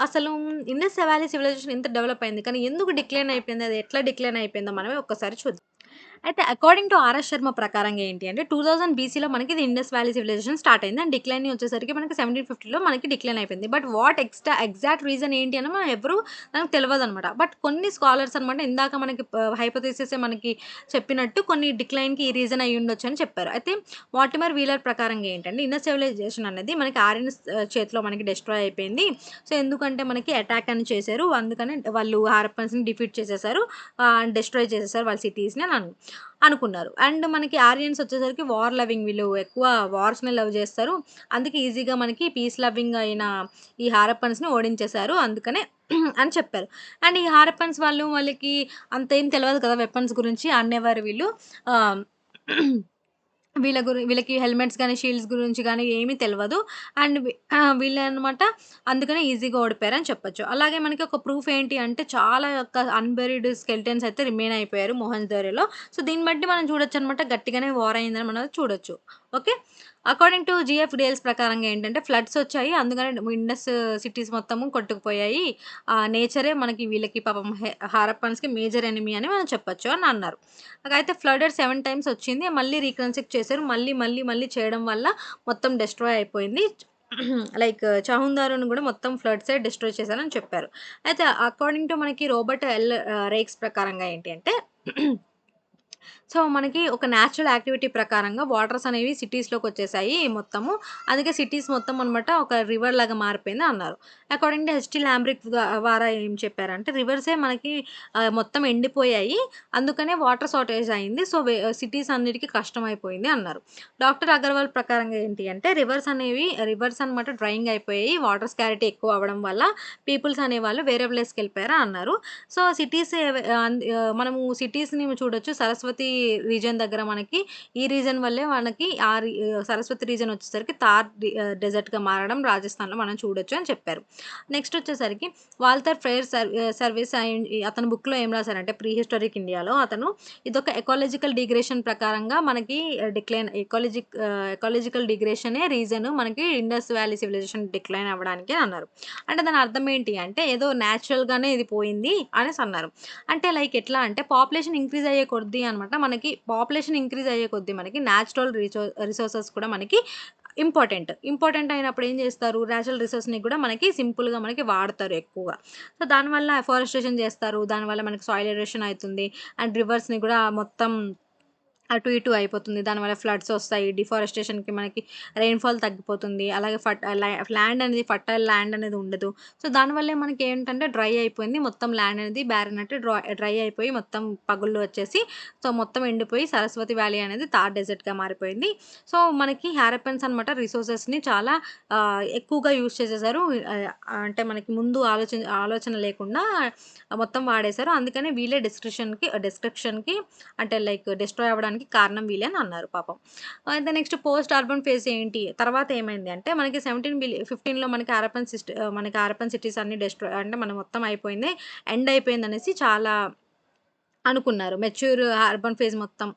S1: అసలు ఇండస్ వ్యాలీ సివిలైజేషన్ ఎంత డెవలప్ అయింది. కానీ ఎందుకు డిక్లైన్ అయిపోయింది? అది ఎట్లా డిక్లైన్ అయిపోయిందో మనమే ఒక్కసారి చూద్దాం. అయితే అకార్డింగ్ టు ఆర్ఎస్ శర్మ ప్రకారంగా ఏంటి అంటే 2000 బీసీలో మనకి ఇది ఇండస్ వ్యాలీ సివిలైజేషన్ స్టార్ట్ అయింది. అండ్ డిక్లైన్ వచ్చేసరికి మనకి 1750లో మనకి డిక్లైన్ అయిపోయింది. బట్ వాట్ ఎగ్జాక్ట్ రీజన్ ఏంటి అని మనం ఎవరు మనకు తెలవదనమాట. బట్ కొన్ని స్కాలర్స్ అనమాట ఇందాక మనకి హైపోథెసిసే మనకి చెప్పినట్టు కొన్ని డిక్లైన్‌కి ఈ రీజన్ అయ్యుండొచ్చు అని చెప్పారు. అయితే వాటిమర్ వీలర్ ప్రకారంగా ఏంటంటే ఇండస్ సివిలైజేషన్ అనేది మనకి ఆర్యన్స్ చేతిలో మనకి డిస్ట్రాయ్ అయిపోయింది. సో, ఎందుకంటే మనకి అటాక్ అని చేశారు. అందుకని వాళ్ళు హారప్పన్స్‌ని డిఫీట్ చేసేసారు. డిస్ట్రాయ్ చేసేసారు వాళ్ళ సిటీస్‌ని అని అనుకున్నారు. అండ్ మనకి ఆరియన్స్ వచ్చేసరికి వార్ లవింగ్ వీళ్ళు ఎక్కువ వార్స్‌ని లవ్ చేస్తారు. అందుకే ఈజీగా మనకి పీస్ లవింగ్ అయిన ఈ హారప్పన్స్‌ని ఓడించేశారు. అందుకనే అని చెప్పారు. అండ్ ఈ హారప్పన్స్ వాళ్ళకి అంతేం తెలవదు కదా! వెపన్స్ గురించి అనేవారు వీళ్ళు. ఆహ్, వీళ్ళకి హెల్మెట్స్ గాని, షీల్డ్స్ గురించి గాని ఏమీ తెలవదు. అండ్ వీళ్ళనమాట అందుకనే ఈజీగా ఓడిపోయారని చెప్పొచ్చు. అలాగే మనకి ఒక ప్రూఫ్ ఏంటి అంటే చాలా యొక్క అన్‌బరీడ్ స్కెలిటన్స్ అయితే రిమైన్ అయిపోయారు మొహంజదారోలో. సో, దీన్ని బట్టి మనం చూడొచ్చనమాట గట్టిగానే వార్ అయిందని మనం చూడొచ్చు. ఓకే. అకార్డింగ్ టు జీఎఫ్‌డిఎల్స్ ప్రకారంగా ఏంటంటే ఫ్లడ్స్ వచ్చాయి. అందుకనే ఇండస్ సిటీస్ మొత్తము కొట్టుకుపోయాయి. నేచరే మనకి వీళ్ళకి పాపం హారప్పన్స్‌కి మేజర్ ఎనిమీ అని మనం చెప్పొచ్చు అని అన్నారు. అయితే ఫ్లడెడ్ 7 టైమ్స్ వచ్చింది. మళ్ళీ రీకన్‌స్ట్రక్ట్ చేశారు. మళ్ళీ చేయడం వల్ల మొత్తం డిస్ట్రాయ్ అయిపోయింది. లైక్ చహుందారోని గూడా మొత్తం ఫ్లడ్సే డిస్ట్రాయ్ చేశారని చెప్పారు. అయితే అకార్డింగ్ టు మనకి రాబర్ట్ రేక్స్ ప్రకారంగా ఏంటి అంటే సో, మనకి ఒక న్యాచురల్ యాక్టివిటీ ప్రకారంగా వాటర్స్ అనేవి సిటీస్‌లోకొచ్చేసాయి మొత్తము. అందుకే సిటీస్ మొత్తం అనమాట ఒక రివర్ లాగా మారిపోయింది అన్నారు. అకార్డింగ్ టు హెచ్‌టి లాంబ్రిక్ ద్వారా ఏం చెప్పారంటే రివర్సే మనకి మొత్తం ఎండిపోయాయి. అందుకనే వాటర్ షార్టేజ్ అయింది. సో, సిటీస్ అన్నిటికి కష్టమైపోయింది అన్నారు. డాక్టర్ అగర్వాల్ ప్రకారంగా ఏంటి అంటే రివర్స్ అనమాట డ్రైయింగ్ అయిపోయాయి. వాటర్ స్కారిటీ ఎక్కువ అవ్వడం వల్ల పీపుల్స్ అనేవాళ్ళు వేరే ప్లేస్‌కెళ్ళిపోయారు అన్నారు. సో, మనము సిటీస్‌ని చూడొచ్చు. సరస్వతి సరస్వతి రీజియన్ దగ్గర మనకి ఈ రీజన్ వల్లే మనకి సరస్వతి రీజన్ వచ్చేసరికి డెజర్ట్‌గా మారడం రాజస్థాన్‌లో మనం చూడొచ్చు అని చెప్పారు. నెక్స్ట్ వచ్చేసరికి వాల్టర్ ఫ్రేయర్ సర్వీస్ అతని బుక్‌లో ఏం రాసారంటే ప్రీ హిస్టారిక్ ఇండియాలో అతను ఇదొక ఎకాలజికల్ డిగ్రేషన్ ప్రకారంగా మనకి ఎకాలజికల్ డిగ్రేషనే రీజన్ మనకి ఇండస్ వ్యాలీ సివిలైజేషన్ డిక్లైన్ అవ్వడానికి అన్నారు. అంటే దాని అర్థం ఏంటి అంటే ఏదో న్యాచురల్‌గానే ఇది పోయింది అనేసి అన్నారు. అంటే లైక్ ఎట్లా అంటే పాపులేషన్ ఇంక్రీజ్ అయ్యే కొద్దీ అనమాట మనకి పాపులేషన్ ఇంక్రీజ్ అయ్యే కొద్దీ మనకి న్యాచురల్ రిసోర్సెస్ కూడా మనకి ఇంపార్టెంట్ అయినప్పుడు ఏం చేస్తారు? నేచురల్ రిసోర్స్‌ని కూడా మనకి సింపుల్‌గా మనకి వాడతారు ఎక్కువగా. సో, దానివల్ల అఫారెస్టేషన్ చేస్తారు. దానివల్ల మనకి సాయిల్ ఎరోషన్ అయితుంది. అండ్ రివర్స్‌ని కూడా మొత్తం అటు ఇటు అయిపోతుంది. దానివల్ల ఫ్లడ్స్ ఒస్తాయి. డిఫారెస్టేషన్‌కి మనకి రెయిన్‌ఫాల్ తగ్గిపోతుంది. అలాగే ల్యాండ్ అనేది ఫర్టైల్ ల్యాండ్ అనేది ఉండదు. సో, దానివల్లే మనకేంటంటే డ్రై అయిపోయింది. మొత్తం ల్యాండ్ అనేది బ్యారన్ అంటే డ్రై అయిపోయి మొత్తం పగుళ్ళు వచ్చేసి సో, మొత్తం ఎండిపోయి సరస్వతి వ్యాలీ అనేది థార్ డెజర్ట్‌గా మారిపోయింది. సో, మనకి హారప్పన్స్ అనమాట రిసోర్సెస్‌ని చాలా ఎక్కువగా యూజ్ చేసేసారు. ఆహ్, అంటే మనకి ముందు ఆలోచన లేకుండా మొత్తం వాడేశారు. అందుకనే వీళ్ళే డిస్ట్రక్షన్‌కి అంటే లైక్ డిస్ట్రాయ్ అవ్వడానికి కారణం వీళ్ళే అని అన్నారు పాపం. అయితే నెక్స్ట్ పోస్ట్ అర్బన్ ఫేజ్ ఏంటి? తర్వాత ఏమైంది అంటే మనకి 15లో మనకి హారప్పన్ సిటీస్ అన్నీ అంటే మనం మొత్తం అయిపోయింది. ఎండ్ అయిపోయిందనేసి చాలా అనుకున్నారు. మెచ్యూర్ అర్బన్ ఫేజ్ మొత్తం.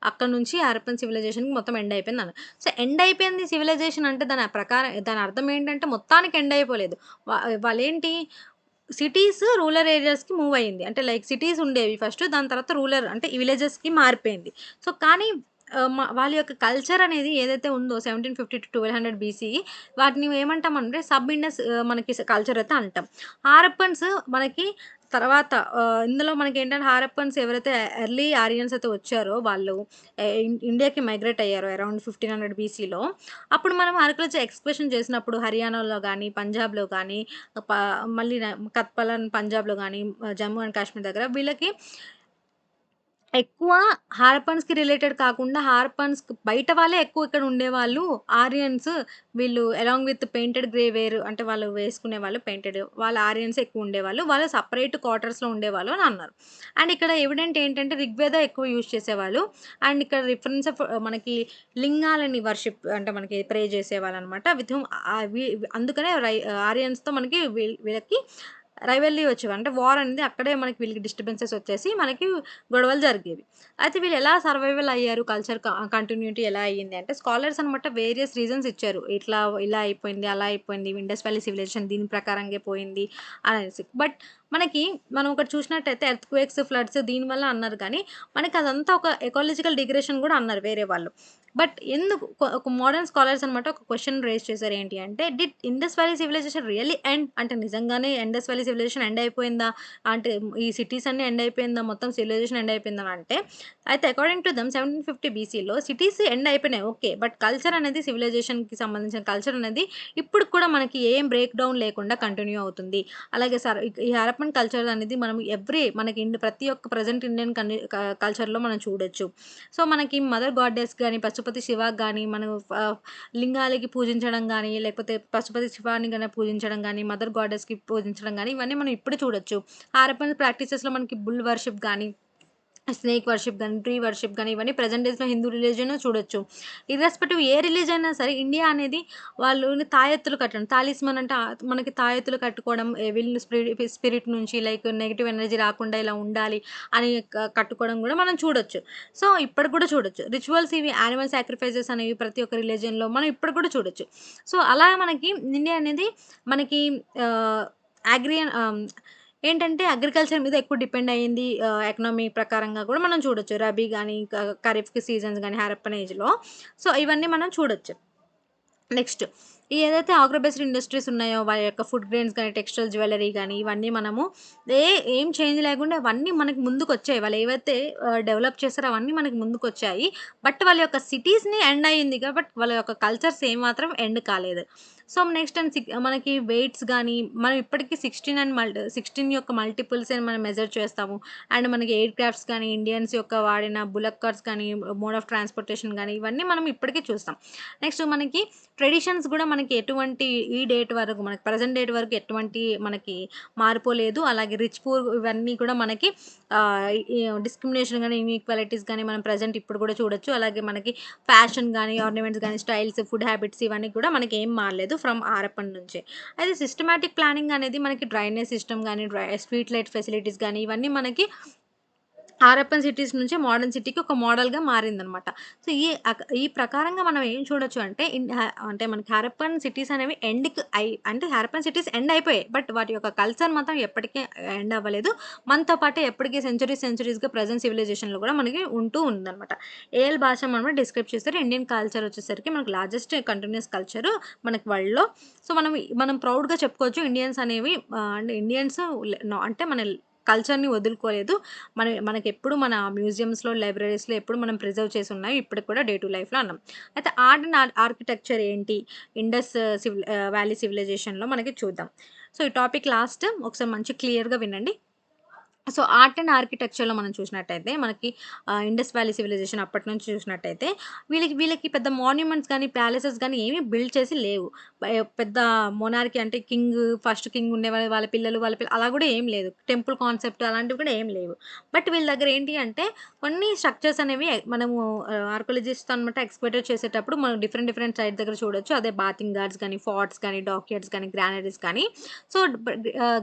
S1: అక్కడి నుంచి హారప్పన్ సివిలైజేషన్‌కి మొత్తం ఎండ్ అయిపోయిందన్నారు. సో, ఎండ్ అయిపోయింది సివిలైజేషన్ అంటే దాని అర్థం ఏంటంటే మొత్తానికి ఎండ్ అయిపోలేదు. వాళ్ళేంటి సిటీస్ రూరల్ ఏరియాస్‌కి మూవ్ అయింది. అంటే లైక్ సిటీస్ ఉండేవి ఫస్ట్. దాని తర్వాత రూరల్ అంటే విలేజెస్‌కి మారిపోయింది. సో, కానీ వాళ్ళ యొక్క కల్చర్ అనేది ఏదైతే ఉందో 1750-1200 బీసీ వాటిని ఏమంటామంటే మనకి కల్చర్ అయితే అంటాం. హారప్పన్స్ మనకి తర్వాత ఇందులో మనకేంటంటే హారప్పన్స్ ఎవరైతే ఎర్లీ ఆరియన్స్ అయితే వచ్చారో వాళ్ళు ఇండియాకి మైగ్రేట్ అయ్యారో అరౌండ్ 1500 బీసీలో. అప్పుడు మనం ఆర్కియాలజీ ఎక్స్‌కర్షన్ చేసినప్పుడు హర్యానాలో గాని, పంజాబ్‌లో గాని ప మళ్ళీ కత్పలన్ పంజాబ్‌లో గాని, జమ్మూ అండ్ కాశ్మీర్ దగ్గర వీళ్ళకి ఎక్కువ హారప్పన్స్‌కి రిలేటెడ్ కాకుండా హారప్పన్స్‌కి బయట వాళ్ళే ఎక్కువ ఇక్కడ ఉండేవాళ్ళు. ఆరియన్స్ వీళ్ళు along with painted grey ware అంటే వాళ్ళు వేసుకునేవాళ్ళు వాళ్ళ ఆరియన్స్ ఎక్కువ ఉండేవాళ్ళు. వాళ్ళు సెపరేట్ క్వార్టర్స్‌లో ఉండేవాళ్ళు అని అన్నారు. అండ్ ఇక్కడ ఎవిడెంట్ ఏంటంటే రిగ్వేద ఎక్కువ యూజ్ చేసేవాళ్ళు. అండ్ ఇక్కడ రిఫరెన్స్ ఆఫ్ మనకి లింగాలని అంటే మనకి ప్రే చేసేవాళ్ళనమాట. విత్ హూమ్ అందుకనే ఆరియన్స్‌తో మనకి వీళ్ళకి రైవల్రీ వచ్చేవి. అంటే వార్ అనేది అక్కడే మనకి వీళ్ళకి డిస్టర్బెన్సెస్ వచ్చేసి మనకి గొడవలు జరిగేవి. అయితే వీళ్ళు ఎలా సర్వైవల్ అయ్యారు? కల్చర్ కంటిన్యూటీ ఎలా అయ్యింది అంటే స్కాలర్స్ అనమాట వేరియస్ రీజన్స్ ఇచ్చారు. ఇలా అయిపోయింది, అలా అయిపోయింది. ఇండస్ వ్యాలీ సివిలైజేషన్ దీని ప్రకారంగే పోయింది అనేసి. బట్ మనం ఒకటి చూసినట్టయితే ఎర్త్‌క్వేక్స్, ఫ్లడ్స్ దీనివల్ల అన్నారు కానీ మనకి అదంతా ఒక ఎకాలజికల్ డిగ్రేషన్ కూడా అన్నారు వేరే వాళ్ళు. బట్ ఎందుకు ఒక మోడర్న్ స్కాలర్స్ అనమాట ఒక క్వెషన్ రైజ్ చేశారు. ఏంటి అంటే did Indus valley civilisation really end? అంటే నిజంగానే ఇండస్ వ్యాలీ సివిలైజేషన్ ఎండ్ అయిపోయిందా? అంటే ఈ సిటీస్ అన్నీ ఎండ్ అయిపోయిందా? మొత్తం సివిలైజేషన్ ఎండ్ అయిపోయిందా అంటే అయితే అకార్డింగ్ టు దెమ్ 1750 బీసీలో సిటీస్ ఎండ్ అయిపోయినాయి ఓకే. బట్ కల్చర్ అనేది సివిలైజేషన్‌కి సంబంధించిన కల్చర్ అనేది ఇప్పటికి కూడా మనకి ఏం బ్రేక్ డౌన్ లేకుండా కంటిన్యూ అవుతుంది. అలాగే ఈ హరప్పన్ కల్చర్ అనేది మనం మనకి ప్రతి ఒక్క ప్రెజెంట్ ఇండియన్ కల్చర్‌లో మనం చూడొచ్చు. సో, మనకి మదర్ గాడెస్ గాని, పశుపతి శివకి గాని, మనం లింగాలకి పూజించడం గాని, లేకపోతే పశుపతి శివాని గాని పూజించడం గాని, మదర్ గాడెస్‌కి పూజించడం గాని, ఇవన్నీ మనం ఇప్పుడు చూడొచ్చు. హారప్పన్ ప్రాక్టీసెస్‌లో మనకి బుల్ వర్షిప్ గాని, స్నేక్ వర్షిప్ గాని, ట్రీ వర్షిప్ గాని, ఇవన్నీ ప్రెజెంట్ డేస్‌లో హిందూ రిలిజియన్ చూడొచ్చు. ఇర్రెస్పెక్టివ్ ఏ రిలిజియన్ అయినా సరే ఇండియా అనేది వాళ్ళు తాయెత్తులు కట్టడం. తాలిస్మాన్ అంటే మనకి తాయెత్తులు కట్టుకోవడం విల్ స్పిరిట్ నుంచి లైక్ నెగెటివ్ ఎనర్జీ రాకుండా ఇలా ఉండాలి అని కట్టుకోవడం గూడా మనం చూడొచ్చు. సో, ఇప్పటికి కూడా చూడొచ్చు. రిచువల్స్ ఇవి యానిమల్ సాక్రిఫైసెస్ అనేవి ప్రతి ఒక్క రిలిజియన్‌లో మనం ఇప్పటికి కూడా చూడొచ్చు. సో, అలా మనకి ఇండియా అనేది మనకి ఆహ్, అగ్రియన్ ఏంటంటే అగ్రికల్చర్ మీద ఎక్కువ డిపెండ్ అయ్యింది. ఎకనామీ ప్రకారంగా కూడా మనం చూడొచ్చు. రబీ గాని, ఖరీఫ్‌కి సీజన్స్ గాని హారప్పన్ ఏజ్‌లో. సో, ఇవన్నీ మనం చూడొచ్చు. నెక్స్ట్ ఏదైతే అగ్రో బేస్డ్ ఇండస్ట్రీస్ ఉన్నాయో వాళ్ళ యొక్క ఫుడ్ గ్రెయిన్స్ గాని, టెక్స్టైల్ జ్యువెల్లరీ గాని ఇవన్నీ మనము ఏం చేంజ్ లేకుండా అవన్నీ మనకి ముందుకొచ్చాయి. వాళ్ళు ఏవైతే డెవలప్ చేసారో అవన్నీ మనకి ముందుకొచ్చాయి. బట్ వాళ్ళ యొక్క సిటీస్‌ని ఎండ్ అయింది. బట్ వాళ్ళ యొక్క కల్చర్స్ ఏమాత్రం ఎండ్ కాలేదు. సో నెక్స్ట్ అండ్ మనకి వెయిట్స్ గానీ, మనం ఇప్పటికి 16 యొక్క మల్టిపుల్స్ అని మనం మెజర్ చేస్తాము. అండ్ మనకి ఎయిర్ క్రాఫ్ట్స్ కానీ, ఇండియన్స్ యొక్క వాడిన బుల్లక్ కార్స్ కానీ, మోడ్ ఆఫ్ ట్రాన్స్‌పోర్టేషన్ గానీ, ఇవన్నీ మనం ఇప్పటికి చూస్తాం. నెక్స్ట్ మనకి ట్రెడిషన్స్ గూడా మనకి ఎటువంటి ఈ డేట్ వరకు మనకి ప్రెజెంట్ డేట్ వరకు ఎటువంటి మనకి మారిపోలేదు. అలాగే రిచ్, పూర్ ఇవన్నీ కూడా మనకి ఈ డిస్క్రిమినేషన్ గానీ, ఇన్‌ఈక్వాలిటీస్ గానీ మనం ప్రెజెంట్ ఇప్పుడు కూడా చూడొచ్చు. అలాగే మనకి ఫ్యాషన్ గానీ, ఆర్నమెంట్స్ గానీ, స్టైల్స్, ఫుడ్ హ్యాబిట్స్ ఇవన్నీ కూడా మనకి ఏం మారలేదు ఫ్రమ్ హారప్పన్ నుంచే. అయితే సిస్టమాటిక్ ప్లానింగ్ అనేది మనకి డ్రైనేజ్ సిస్టమ్ గానీ, స్ట్రీట్ లైట్ ఫెసిలిటీస్ గానీ, ఇవన్నీ మనకి హారప్పన్ సిటీస్ నుంచి మోడర్న్ సిటీకి ఒక మోడల్‌గా మారిందనమాట. సో, ఈ ప్రకారంగా మనం ఏం చూడొచ్చు అంటే అంటే మనకి హారప్పన్ సిటీస్ అనేవి అంటే హారప్పన్ సిటీస్ ఎండ్ అయిపోయాయి. బట్ వాటి యొక్క కల్చర్ మాత్రం ఎప్పటికీ ఎండ్ అవ్వలేదు. మనతో పాటే ఎప్పటికి సెంచురీస్‌గా ప్రెజెంట్ సివిలైజేషన్‌లో కూడా మనకి ఉంటూ ఉందనమాట. ఏఎల్ భాష మనం డిస్క్రైబ్ చేస్తారు. ఇండియన్ కల్చర్ వచ్చేసరికి మనకు లార్జెస్ట్ కంటిన్యూయస్ కల్చరు మనకి వరల్డ్‌లో. సో, మనం ప్రౌడ్‌గా చెప్పుకోవచ్చు ఇండియన్స్ అనేవి అంటే ఇండియన్స్ అంటే మన కల్చర్‌ని వదులుకోలేదు. మనకెప్పుడు మన మ్యూజియమ్స్‌లో, లైబ్రరీస్‌లో ఎప్పుడు మనం ప్రిజర్వ్ చేసున్నాయి. ఇప్పటికి కూడా డే టు లైఫ్‌లో అన్నాం. అయితే ఆర్ట్ అండ్ ఆర్కిటెక్చర్ ఏంటి? ఇండస్ వ్యాలీ సివిలైజేషన్‌లో మనకి చూద్దాం. సో, ఈ టాపిక్ లాస్ట్ ఒకసారి మంచి క్లియర్‌గా వినండి. సో, ఆర్ట్ అండ్ ఆర్కిటెక్చర్‌లో మనం చూసినట్టయితే మనకి ఇండస్ వ్యాలీ సివిలైజేషన్ అప్పటి నుంచి చూసినట్టయితే వీళ్ళకి పెద్ద మాన్యుమెంట్స్ గానీ, ప్యాలెసెస్ గానీ ఏమి బిల్డ్ చేసి లేవు. పెద్ద మొనార్కీ అంటే ఫస్ట్ కింగ్ ఉండేవాళ్ళు. వాళ్ళ పిల్లలు అలా గూడా ఏం లేదు. టెంపుల్ కాన్సెప్ట్ అలాంటివి కూడా ఏం లేవు. బట్ వీళ్ళ దగ్గర ఏంటి అంటే కొన్ని స్ట్రక్చర్స్ అనేవి మనము ఆర్కియాలజిస్ట్ అనమాట ఎక్స్‌కవేటర్ చేసేటప్పుడు మనం డిఫరెంట్ సైట్ దగ్గర చూడొచ్చు. అదే బాతింగ్ గార్డ్స్ గానీ, ఫోర్ట్స్ గానీ, డాక్యార్డ్స్ గానీ, గ్రానరీస్ కానీ. సో,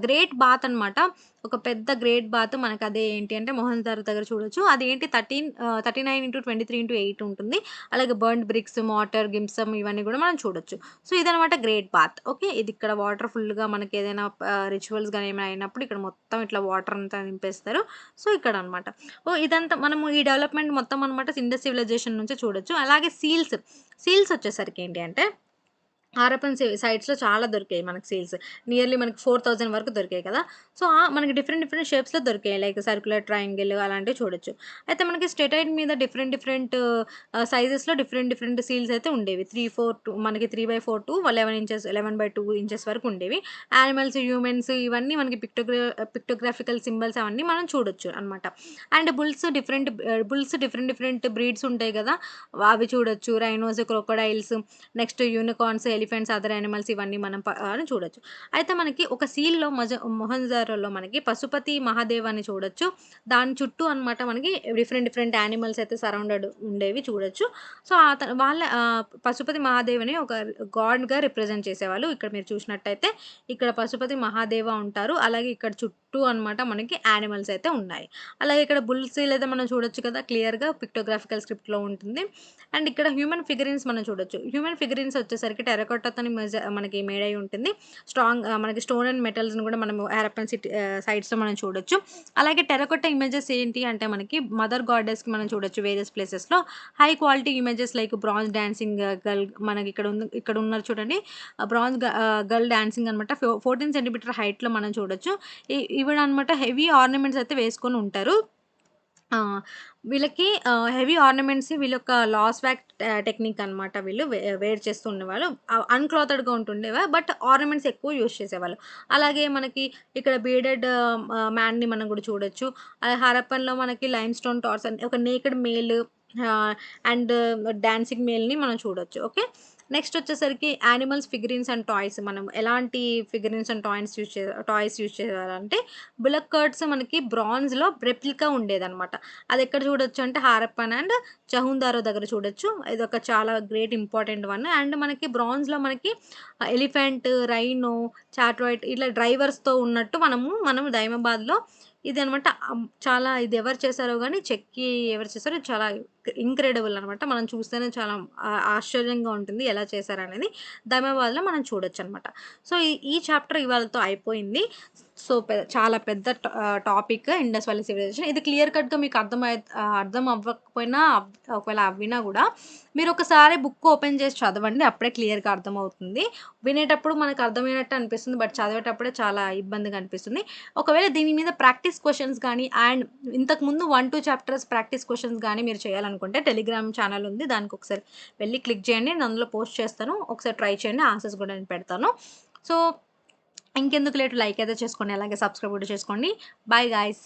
S1: గ్రేట్ బాత్ అనమాట. ఒక పెద్ద గ్రేట్ బాత్ మనకదే ఏంటి అంటే మొహంజదారో దగ్గర చూడొచ్చు. అదేంటి 39x23x8 ఉంటుంది. అలాగే బర్న్డ్ బ్రిక్స్, మార్టర్, గిమ్సమ్ ఇవన్నీ గూడా మనం చూడొచ్చు. సో, ఇదనమాట గ్రేట్ బాత్. ఓకే. ఇది ఇక్కడ వాటర్ ఫుల్‌గా మనకేదైనా రిచువల్స్ గాని ఏమైనా అయినప్పుడు ఇక్కడ మొత్తం ఇట్లా వాటర్ అంతా నింపేస్తారు. సో, ఇక్కడనమాట. ఇదంతా మనము ఈ డెవలప్‌మెంట్ మొత్తం అనమాట ఇండస్ సివిలైజేషన్ నుంచే చూడొచ్చు. అలాగే సీల్స్ వచ్చేసరికి ఏంటి అంటే హారప్పన్ సైట్స్‌లో చాలా దొరికాయి మనకు సీల్స్. నియర్లీ మనకి 4000 వరకు దొరికాయి కదా! సో, మనకి డిఫరెంట్ షేప్స్‌లో దొరికాయి. లైక్ సర్క్యులర్, ట్రయాంగిల్ అలాంటివి చూడొచ్చు. అయితే మనకి స్టెటైట్ మీద డిఫరెంట్ సైజెస్‌లో డిఫరెంట్ సీల్స్ అయితే ఉండేవి. 3/4 మనకి 3/4 టు 11/2 ఇంచెస్ వరకు ఉండేవి. యానిమల్స్, హ్యూమన్స్ ఇవన్నీ మనకి పిక్టోగ్రాఫికల్ సింబల్స్ అవన్నీ మనం చూడొచ్చు అనమాట. అండ్ డిఫరెంట్ బ్రీడ్స్ ఉంటాయి గదా! అవి చూడొచ్చు. Rhinos, crocodiles, next unicorns, elephants, other animals ఇవన్నీ మనం అని చూడొచ్చు. అయితే మనకి ఒక సీల్‌లో మొహంజదారోలో మనకి పశుపతి మహాదేవ్ అని చూడొచ్చు. దాని చుట్టూ అనమాట మనకి డిఫరెంట్ యానిమల్స్ అయితే సరౌండెడ్ ఉండేవి చూడొచ్చు. సో, వాళ్ళ పశుపతి మహాదేవ్ అని ఒక గాడ్‌గా రిప్రజెంట్ చేసేవాళ్ళు. ఇక్కడ మీరు చూసినట్టయితే ఇక్కడ పశుపతి మహాదేవ ఉంటారు. అలాగే ఇక్కడ చుట్టూ అనమాట మనకి యానిమల్స్ అయితే ఉన్నాయి. అలాగే ఇక్కడ బుల్స్ లేదా మనం చూడొచ్చు కదా! క్లియర్‌గా పిక్టోగ్రాఫికల్ స్క్రిప్ట్‌లో ఉంటుంది. అండ్ ఇక్కడ హ్యూమన్ ఫిగరిన్స్ మనం చూడొచ్చు. హ్యూమన్ ఫిగరిన్స్ వచ్చేసరికి టెర్రకోట్టాతోని మనకి మేడ్ అయ్యి ఉంటుంది. మనకి స్టోన్ అండ్ మెటల్స్‌ని కూడా మనము హారప్పన్ సైట్స్‌లో మనం చూడొచ్చు. అలాగే టెర్రకోట్టా ఇమేజెస్ ఏంటి అంటే మనకి మదర్ గాడెస్‌కి మనం చూడొచ్చు వేరియస్ ప్లేసెస్‌లో. High quality images like bronze dancing girl మనకి ఇక్కడ ఉన్నారు చూడండి. గర్ల్ డాన్సింగ్ అనమాట. 14 సెంటీమీటర్ హైట్‌లో మనం చూడొచ్చు. ఈవిడనమాట హెవీ ఆర్నమెంట్స్ అయితే వేసుకొని ఉంటారు. ఆ! వీళ్ళకి హెవీ ఆర్నమెంట్స్ వీళ్ళొక లాస్ వ్యాక్ టెక్నిక్ అనమాట వీళ్ళు వేర్ చేస్తూ ఉండేవాళ్ళు. అన్‌క్లాతెడ్‌గా ఉంటుండేవా బట్ ఆర్నమెంట్స్ ఎక్కువ యూజ్ చేసేవాళ్ళు. అలాగే మనకి ఇక్కడ బీడెడ్ మ్యాన్‌ని మనం కూడా చూడొచ్చు. హరప్పన్‌లో మనకి లైమ్ స్టోన్ టార్స్ అని ఒక naked male ah, and dancing మేల్‌ని మనం చూడొచ్చు. ఓకే. నెక్స్ట్ వచ్చేసరికి యానిమల్స్, ఫిగరిన్స్ అండ్ టాయ్స్ మనం ఎలాంటి ఫిగరిన్స్ అండ్ టాయ్స్ యూజ్ చేసేవారంటే బుల్లక్ కార్ట్స్ మనకి బ్రాంజ్‌లో రెప్లికా ఉండేదనమాట. అదెక్కడ చూడొచ్చు అంటే హారప్పన్ అండ్ చహుందారో దగ్గర చూడొచ్చు. ఇదొక చాలా గ్రేట్ ఇంపార్టెంట్ వన్. అండ్ మనకి బ్రాంజ్‌లో మనకి ఎలిఫెంట్, రైనో, చాట్రాయిట్ ఇట్లా డ్రైవర్స్‌తో ఉన్నట్టు మనం దైమాబాద్‌లో ఇదనమాట. చాలా ఇది ఎవరు చేశారో గాని ఎవరు చేశారో చాలా ఇంక్రెడిబుల్ అనమాట. మనం చూస్తేనే చాలా ఆశ్చర్యంగా ఉంటుంది ఎలా చేశారనేది. దైమాబాద్‌లో మనం చూడొచ్చనమాట. సో, ఈ చాప్టర్ ఇవాళతో అయిపోయింది. సో, చాలా పెద్ద టాపిక్ ఇండస్ వ్యాలీ సివిలైజేషన్. ఇది క్లియర్ కట్‌గా మీకు అర్థం అవ్వకపోయినా ఒకవేళ అవ్వినా గూడా మీరొకసారి బుక్ ఓపెన్ చేసి చదవండి. అప్పుడే క్లియర్‌గా అర్థమవుతుంది. వినేటప్పుడు మనకు అర్థమైనట్టు అనిపిస్తుంది. బట్ చదివేటప్పుడే చాలా ఇబ్బందిగా అనిపిస్తుంది. ఒకవేళ దీని మీద ప్రాక్టీస్ క్వెషన్స్ గానీ, అండ్ ఇంతకుముందు 1, 2 చాప్టర్స్ ప్రాక్టీస్ క్వెషన్స్ గానీ మీరు చేయాలనుకుంటే టెలిగ్రామ్ ఛానెల్ ఉంది. దానికొకసారి వెళ్లి క్లిక్ చేయండి. నేను అందులో పోస్ట్ చేస్తాను. ఒకసారి ట్రై చేయండి. ఆన్సర్స్ గూడా నేను పెడతాను. సో, ఇంకెందుకు లేట్ లైక్ అయితే చేసుకోండి. అలాగే సబ్స్క్రైబ్ కూడా చేసుకోండి. Bye guys.